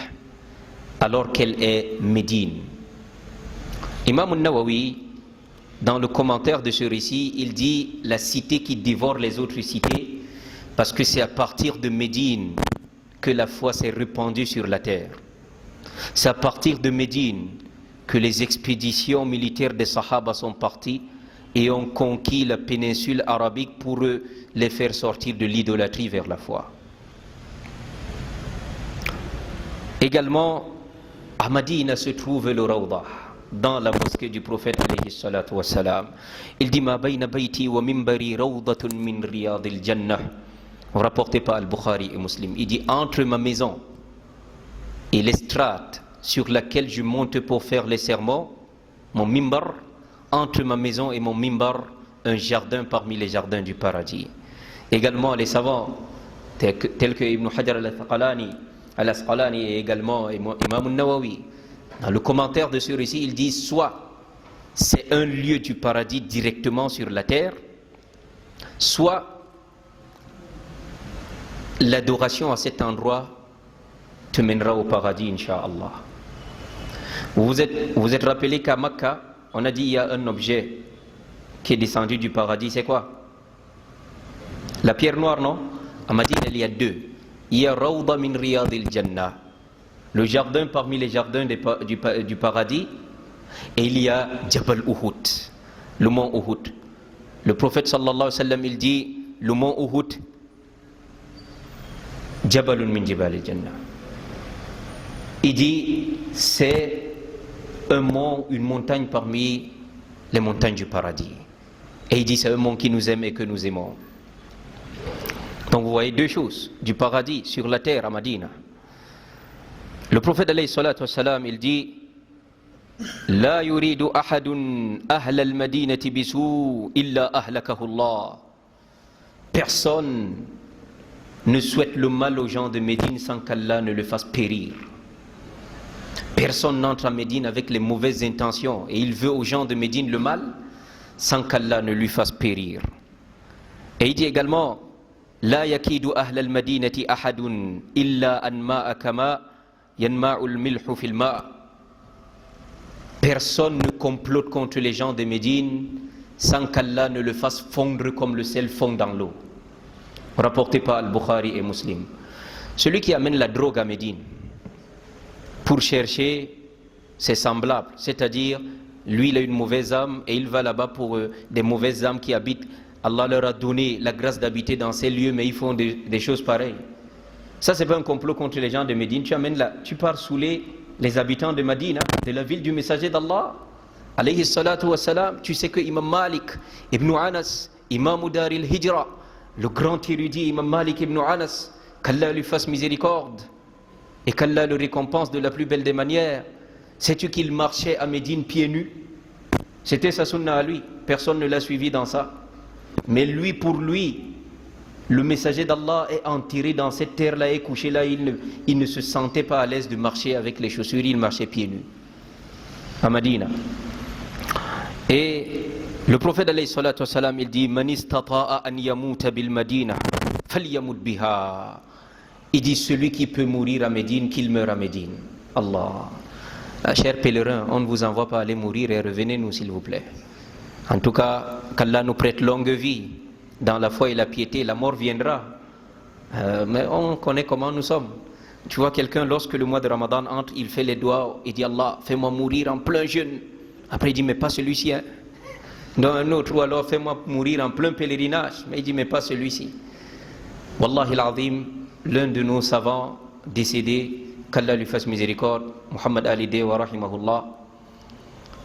alors qu'elle est Médine. Imam al-Nawawi, dans le commentaire de ce récit, il dit la cité qui dévore les autres cités, parce que c'est à partir de Médine que la foi s'est répandue sur la terre. C'est à partir de Médine que les expéditions militaires des Sahaba sont parties et ont conquis la péninsule arabique pour les faire sortir de l'idolâtrie vers la foi. Également, à Médine se trouve le Rawda, dans la mosquée du prophète alayhi salatu wassalam. Il dit « Ma bayna bayti wa mimbari rawdatun min riyadil jannah » rapporté par Al-Bukhari et Muslim. Il dit « Entre ma maison et l'estrade sur laquelle je monte pour faire les sermons, mon mimbar, entre ma maison et mon mimbar, un jardin parmi les jardins du paradis. » Également, les savants, tels que Ibn Hajar al-Asqalani et également Imam al-Nawawi, dans le commentaire de ce récit, ils disent soit c'est un lieu du paradis directement sur la terre, soit l'adoration à cet endroit te mènera au paradis, Inch'Allah. Vous êtes rappelé qu'à Makkah, on a dit il y a un objet qui est descendu du paradis, c'est quoi? La pierre noire, non? À Médine, il y a deux. Il y a Rawda min Riyadil Jannah, le jardin parmi les jardins du paradis, et il y a Jabal Uhud, le mont Uhud. Le prophète sallallahu alayhi wa sallam, il dit le mont Uhud, Jabalun min Jibal Jannah. Il dit c'est un mont, une montagne parmi les montagnes du paradis. Et il dit c'est un mont qui nous aime et que nous aimons. Donc vous voyez deux choses, du paradis sur la terre à Médine. Le prophète alayhi salatu wassalam, il dit La yuridu ahadun ahla al-madinati bisu illa ahlakahu Allah. Personne ne souhaite le mal aux gens de Médine sans qu'Allah ne le fasse périr. Personne n'entre à Médine avec les mauvaises intentions et il veut aux gens de Médine le mal sans qu'Allah ne lui fasse périr. Et il dit également La yakidu ahla al-madinati ahadun illa an ma'a kama yanma'ul milhu fil ma'. Personne ne complote contre les gens de Médine sans qu'Allah ne le fasse fondre comme le sel fond dans l'eau. Rapporté par Al-Bukhari et Muslim. Celui qui amène la drogue à Médine pour chercher ses semblables, c'est-à-dire lui il a une mauvaise âme et il va là-bas pour des mauvaises âmes qui habitent. Allah leur a donné la grâce d'habiter dans ces lieux, mais ils font des choses pareilles. Ça, c'est pas un complot contre les gens de Médine. Tu pars saouler les habitants de Médine, de la ville du messager d'Allah, alayhi salatu wassalam. Tu sais que Imam Malik ibn Anas, Imam Dar al-Hijra, le grand érudit Imam Malik ibn Anas, qu'Allah lui fasse miséricorde et qu'Allah le récompense de la plus belle des manières. Sais-tu qu'il marchait à Médine pieds nus? C'était sa sunna à lui. Personne ne l'a suivi dans ça. Mais lui, pour lui, le messager d'Allah est enterré dans cette terre-là et couché là. Il ne se sentait pas à l'aise de marcher avec les chaussures. Il marchait pieds nus à Médine. Et le prophète alayhi salatu wassalam, il dit Man istata'a an yamuta bil Madina falyamut biha. Il dit celui qui peut mourir à Médine, qu'il meure à Médine. Allah. Chers pèlerins, on ne vous envoie pas aller mourir et revenez-nous s'il vous plaît. En tout cas, qu'Allah nous prête longue vie dans la foi et la piété. La mort viendra. Mais on connaît comment nous sommes. Tu vois quelqu'un, lorsque le mois de Ramadan entre, il fait les doigts, il dit Allah, fais-moi mourir en plein jeûne. Après il dit mais pas celui-ci. Hein. Dans un autre, ou alors fais-moi mourir en plein pèlerinage. Mais il dit mais pas celui-ci. Wallahi al-Azim, l'un de nos savants décédés, qu'Allah lui fasse miséricorde, Muhammad Ali Dewa rahimahullah.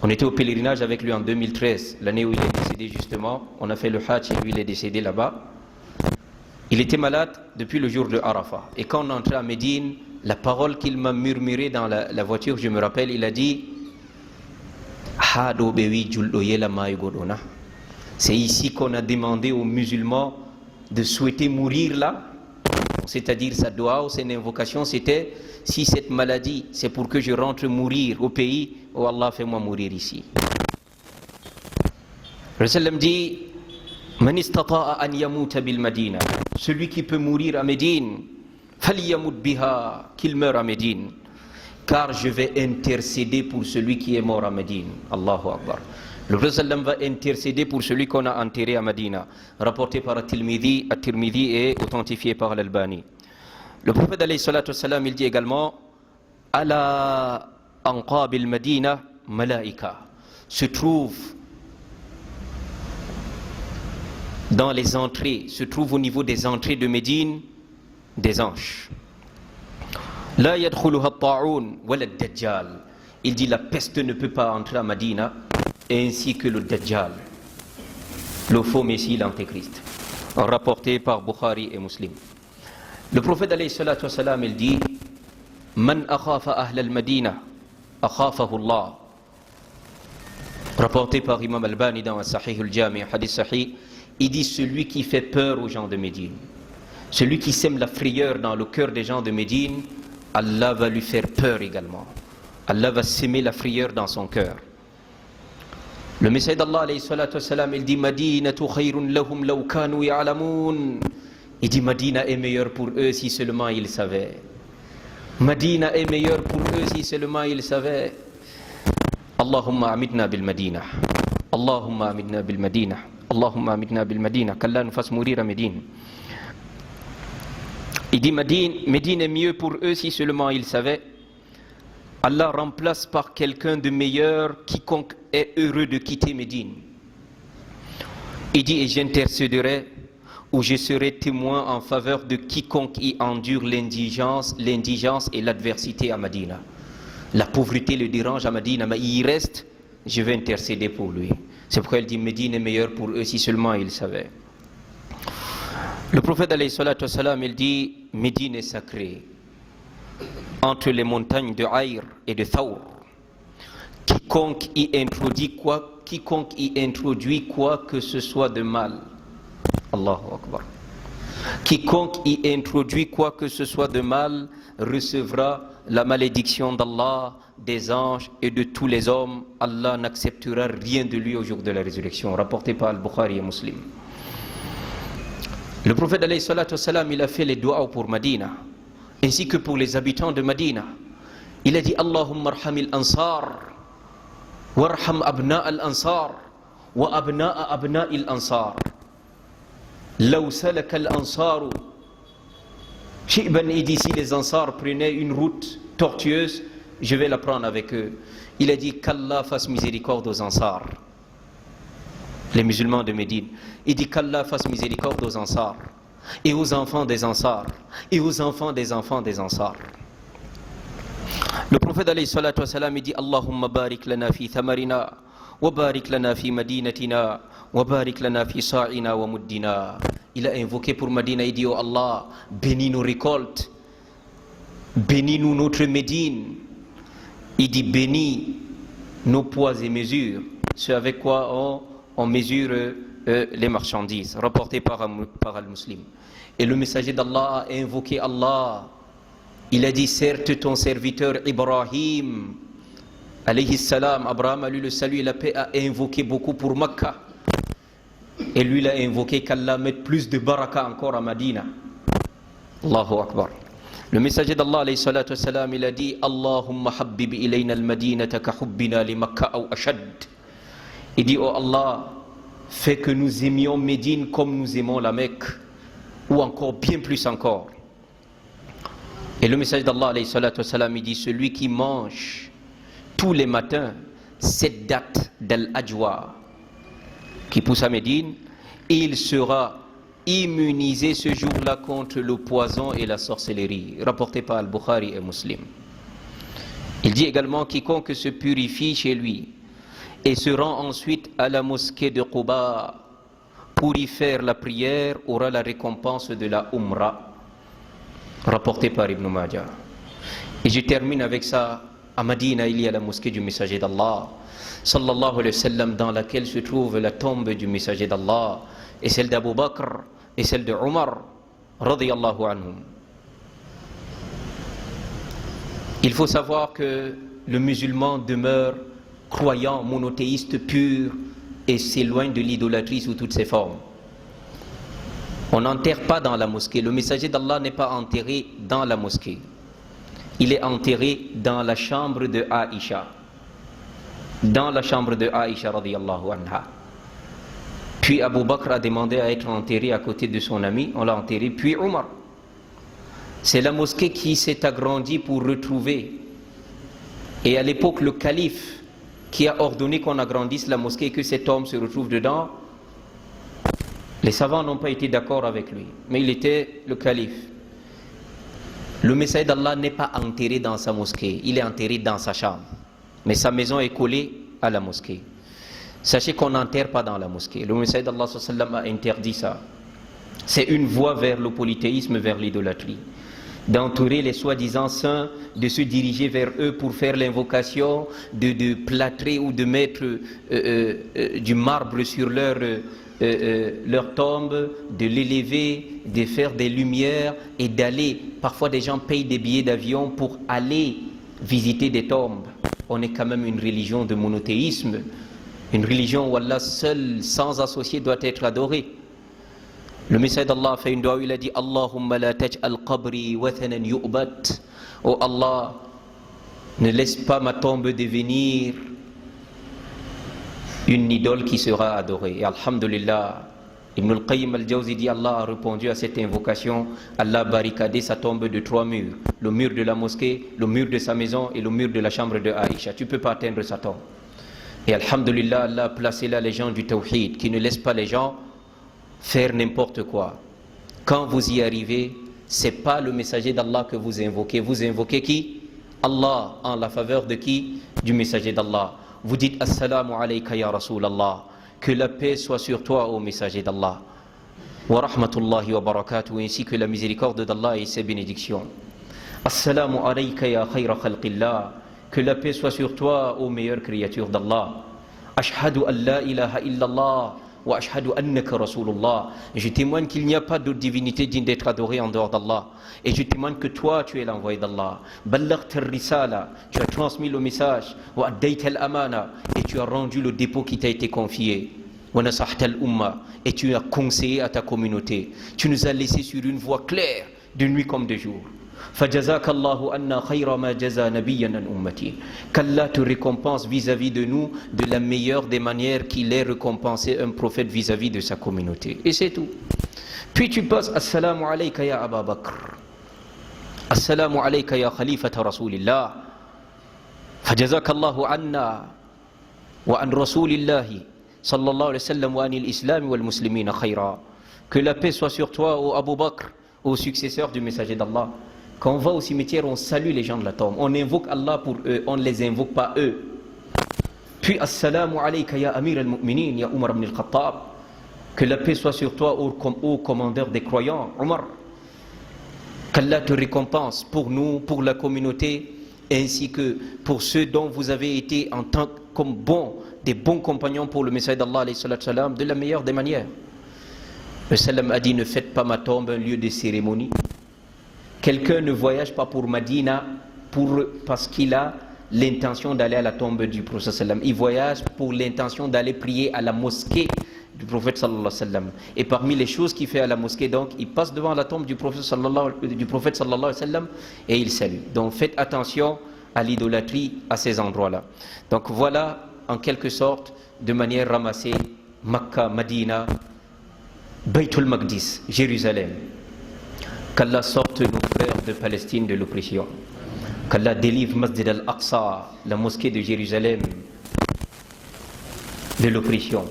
On était au pèlerinage avec lui en 2013, l'année où il est décédé justement. On a fait le Hajj et lui il est décédé là-bas. Il était malade depuis le jour de Arafat. Et quand on entrait à Médine, la parole qu'il m'a murmurée dans la voiture, je me rappelle, il a dit c'est ici qu'on a demandé aux musulmans de souhaiter mourir là. C'est-à-dire sa dua ou son invocation, c'était si cette maladie, c'est pour que je rentre mourir au pays, oh Allah, fais-moi mourir ici. Le sallam dit Man istata'a an yamuta bil Madina. Celui qui peut mourir à Médine, falyamut biha, qu'il meure à Médine. Car je vais intercéder pour celui qui est mort à Médine. Allahu Akbar. Le Prophète sallam va intercéder pour celui qu'on a enterré à Médine. Rapporté par At-Tirmidhi et authentifié par l'Albani. Le Prophète alayhi salatu wassalam, il dit également Ala anqabil Madina malaika. Se trouve dans les entrées, se trouve au niveau des entrées de Médine, des anges. La yadkhuluha at-ta'un wala ad-dajjal. Il dit la peste ne peut pas entrer à Médine, ainsi que le Dajjal, le faux Messie, l'Antéchrist. Rapporté par Bukhari et Muslim. Le prophète alayhi salatu wassalam, il dit Man akhafa ahl al-Madina, akhafahu Allah. Rapporté par Imam Albani dans Sahih al-Jami, hadith sahih. Il dit celui qui fait peur aux gens de Médine, celui qui sème la frayeur dans le cœur des gens de Médine, Allah va lui faire peur également. Allah va s'aimer la frayeur dans son cœur. Le messager d'Allah alayhi salatu wassalam, il dit Madinatu khayrun lahum law kanu ya'lamun. Il dit Madina est meilleure pour eux si seulement ils savaient. Madina est meilleure pour eux si seulement ils savaient. Allahumma amidna bil Madina. Allahumma amidna bil Madina. Allahumma amidna bil Madina. Qu'Allah nous fasse mourir à Médine. Il dit Médine est mieux pour eux si seulement ils savaient. Allah remplace par quelqu'un de meilleur quiconque est heureux de quitter Médine. Il dit et j'intercéderai ou je serai témoin en faveur de quiconque y endure l'indigence et l'adversité à Médine. La pauvreté le dérange à Médine, mais il y reste, je vais intercéder pour lui. C'est pourquoi il dit Médine est meilleur pour eux si seulement ils savaient. Le prophète alayhi salatu wassalam, il dit Médine est sacrée entre les montagnes de Aïr et de Thawr. Quiconque y introduit quoi que ce soit de mal. Allahu Akbar. Quiconque y introduit quoi que ce soit de mal recevra la malédiction d'Allah, des anges et de tous les hommes. Allah n'acceptera rien de lui au jour de la résurrection. Rapporté par Al-Bukhari et Muslim. Le prophète alayhi salatu wassalam, il a fait les doigts pour Médine, ainsi que pour les habitants de Médine. Il a dit Allahumma arhamil ansar, warham abna al-ansar, wa abna'a abna'il ansar. Law salaka al-ansaru shi'ban, et d'ici les ansars prenaient une route tortueuse, je vais la prendre avec eux. Il a dit qu'Allah fasse miséricorde aux ansars, les musulmans de Médine. Il dit qu'Allah fasse miséricorde aux ansars et aux enfants des ansars et aux enfants des enfants des ansars. Le prophète alayhi salatu wassalam, il dit Allahumma barik lana fi thamarina wa barik lana fi madinatina wa barik lana fi sa'ina wa muddina. Il a invoqué pour Médine, il dit oh Allah, bénis nos récoltes, bénis-nous notre Médine. Il dit bénis nos poids et mesures, ce avec quoi on mesure les marchandises. Rapporté par Al-Muslim. Et le messager d'Allah a invoqué Allah. Il a dit certes ton serviteur Ibrahim alayhi salam, Abraham a lu le salut et la paix, a invoqué beaucoup pour Makkah. Et lui il a invoqué qu'Allah mette plus de baraka encore à Médine. Allahu Akbar. Le messager d'Allah alayhi salatu wassalam, il a dit Allahumma habbib ilayna al-madinata ka hubbina li Makkah aw ashad. Il dit oh Allah, fais que nous aimions Médine comme nous aimons la Mecque. ou encore bien plus encore. Et le message d'Allah alayhi salatu wassalam, il dit celui qui mange tous les matins cette date d'Al-Ajwa qui pousse à Médine, il sera immunisé ce jour-là contre le poison et la sorcellerie, rapporté par Al-Bukhari et Muslim. Il dit également quiconque se purifie chez lui et se rend ensuite à la mosquée de Quba pour y faire la prière aura la récompense de la Umrah, rapporté par Ibn Majah. Et je termine avec ça. À Madina, il y a la mosquée du messager d'Allah, sallallahu alayhi wa sallam, dans laquelle se trouve la tombe du messager d'Allah, et celle d'Abu Bakr, et celle de Omar, radiyallahu anhum. Il faut savoir que le musulman demeure croyant, monothéiste pur, et s'éloigne de l'idolâtrie sous toutes ses formes. On n'enterre pas dans la mosquée. Le messager d'Allah n'est pas enterré dans la mosquée. Il est enterré dans la chambre de Aïcha. Dans la chambre de Aïcha radiyallahu anha. Puis Abu Bakr a demandé à être enterré à côté de son ami. On l'a enterré. Puis Omar. C'est la mosquée qui s'est agrandie pour retrouver. Et à l'époque, le calife qui a ordonné qu'on agrandisse la mosquée et que cet homme se retrouve dedans, les savants n'ont pas été d'accord avec lui. Mais il était le calife. Le messager d'Allah n'est pas enterré dans sa mosquée, il est enterré dans sa chambre. Mais sa maison est collée à la mosquée. Sachez qu'on n'enterre pas dans la mosquée. Le messager d'Allah a interdit ça. C'est une voie vers le polythéisme, vers l'idolâtrie. D'entourer les soi-disant saints, de se diriger vers eux pour faire l'invocation, de plâtrer ou de mettre du marbre sur leur tombe, de l'élever, de faire des lumières et d'aller. Parfois des gens payent des billets d'avion pour aller visiter des tombes. On est quand même une religion de monothéisme, une religion où Allah seul, sans associé, doit être adoré. Le messager d'Allah a fait une doua, il a dit Allahumma la taj'al qabri wathanan yu'bat. Oh Allah, ne laisse pas ma tombe devenir une idole qui sera adorée. Et alhamdulillah, Ibn al-Qayyim al-Jawzi dit Allah a répondu à cette invocation. Allah a barricadé sa tombe de 3 murs. Le mur de la mosquée, le mur de sa maison et le mur de la chambre de Aïcha. Tu ne peux pas atteindre sa tombe. Et alhamdulillah, Allah a placé là les gens du tawhid qui ne laissent pas les gens faire n'importe quoi. Quand vous y arrivez, ce n'est pas le messager d'Allah que vous invoquez. Vous invoquez qui? Allah, en la faveur de qui? Du messager d'Allah. Vous dites Assalamu alayka ya Rasulallah. Que la paix soit sur toi, ô messager d'Allah. Wa rahmatullahi wa barakatuh. Ainsi que la miséricorde d'Allah et ses bénédictions. Assalamu alayka ya khayra khalqillah. Que la paix soit sur toi, ô meilleure créature d'Allah. Ashhadu an la ilaha illallah. Wa ashhadu annaka Rasulullah. Et je témoigne qu'il n'y a pas d'autre divinité digne d'être adorée en dehors d'Allah. Et je témoigne que toi, tu es l'envoyé d'Allah. Ballaghta ar-risala. Tu as transmis le message. Wa addayta al-amana. Et tu as rendu le dépôt qui t'a été confié. Wa nasahta al-umma. Et tu as conseillé à ta communauté. Tu nous as laissé sur une voie claire, de nuit comme de jour. فَجَزَاكَ اللَّهُ أَنَّا خَيْرَ مَا جَزَى نَبِيًّا عَنْ أُمَّتِهِ. Qu'Allah te récompense vis-à-vis de nous de la meilleure des manières qu'il ait récompensé un prophète vis-à-vis de sa communauté. Et c'est tout. Puis tu passes Assalamu alayka ya Aba Bakr. Assalamu alayka ya Khalifata Rasulillah. فَجَزَاكَ اللَّهُ عَنَّا وَعَنْ رَسُولِ اللَّهِ صلى الله عليه وسلم وعن الإسلام والمسلمين خيرا. Que la paix soit sur toi, ô Abu Bakr, au successeur du messager d'Allah. Quand on va au cimetière, on salue les gens de la tombe. On invoque Allah pour eux, on ne les invoque pas eux. Puis, Assalamu alayka ya Amir al-Mu'minin, ya Umar ibn al-Khattab. Que la paix soit sur toi, ô commandeur des croyants, Umar. Qu'Allah te récompense pour nous, pour la communauté, ainsi que pour ceux dont vous avez été en tant comme des bons compagnons pour le messager d'Allah, alayhi salatu salam, de la meilleure des manières. Le salam a dit, ne faites pas ma tombe un lieu de cérémonie. Quelqu'un ne voyage pas pour Madina parce qu'il a l'intention d'aller à la tombe du prophète sallam. Il voyage pour l'intention d'aller prier à la mosquée du prophète sallallahu alayhi wa sallam. Et parmi les choses qu'il fait à la mosquée, donc, il passe devant la tombe du prophète sallallahu alayhi wa sallam et il salue. Donc faites attention à l'idolâtrie à ces endroits-là. Donc voilà, en quelque sorte, de manière ramassée, Makkah, Madina, Baytul Maqdis, Jérusalem. Qu'Allah sorte nos frères de Palestine de l'oppression. Qu'Allah délivre Masjid al-Aqsa, la mosquée de Jérusalem, de l'oppression.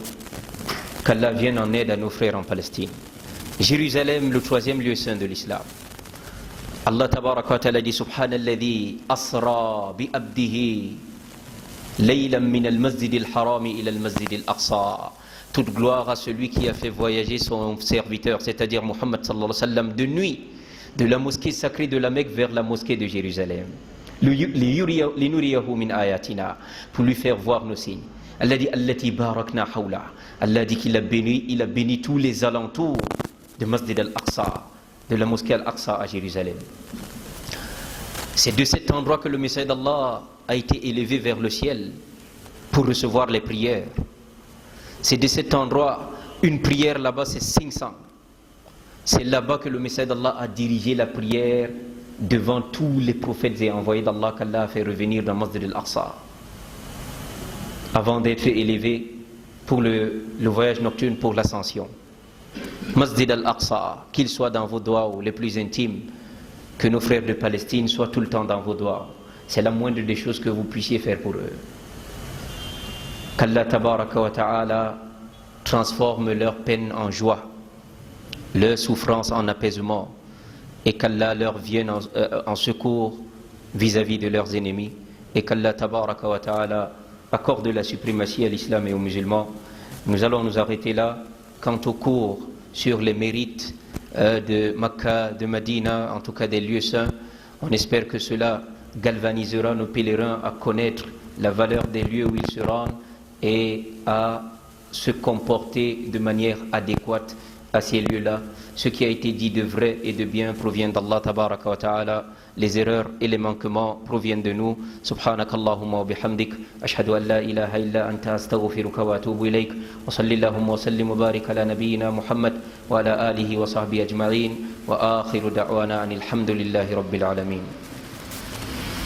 Qu'Allah vienne en aide à nos frères en Palestine. Jérusalem, le troisième lieu saint de l'islam. Allah tabaraka wa ta'ala dit Subhanalladhi asra bi abdihi laylan min al-masjid al-haram ila al-masjid al-aqsa. Toute gloire à celui qui a fait voyager son serviteur, c'est-à-dire Muhammad sallallahu alayhi wa sallam, de nuit, de la mosquée sacrée de la Mecque vers la mosquée de Jérusalem. Linuriyahu min ayatina, pour lui faire voir nos signes. Allah dit allati barakna hawla. Allah dit qu'il a béni tous les alentours de Masjid al-Aqsa, de la mosquée al-Aqsa à Jérusalem. C'est de cet endroit que le messager d'Allah a été élevé vers le ciel pour recevoir les prières. C'est de cet endroit, une prière là-bas c'est 500. C'est là-bas que le messager d'Allah a dirigé la prière devant tous les prophètes et envoyés d'Allah qu'Allah a fait revenir dans Masjid al-Aqsa, avant d'être élevé pour le voyage nocturne pour l'ascension. Masjid al-Aqsa, qu'il soit dans vos doigts ou les plus intimes, que nos frères de Palestine soient tout le temps dans vos doigts. C'est la moindre des choses que vous puissiez faire pour eux. Qu'Allah tabaraka wa ta'ala transforme leur peine en joie, leur souffrance en apaisement, et qu'Allah leur vienne en secours vis-à-vis de leurs ennemis, et qu'Allah tabaraka wa ta'ala accorde la suprématie à l'islam et aux musulmans. Nous allons nous arrêter là. Quant au cours sur les mérites de Makkah, de Madina, en tout cas des lieux saints, on espère que cela galvanisera nos pèlerins à connaître la valeur des lieux où ils se rendent et à se comporter de manière adéquate à ces lieux-là. Ce qui a été dit de vrai et de bien provient d'Allah tabaraka wa ta'ala. Les erreurs et les manquements proviennent de nous. Subhanakallahumma wa bihamdik. Ashhadu an la ilaha illa anta astaghfiruka wa atubu ilayk. Wa sallallahu wa sallim wa barik ala nabiyyina Muhammad wa ala alihi wa sahbihi ajma'in. Wa akhiru da'wana anil hamdulillahi rabbil alamin.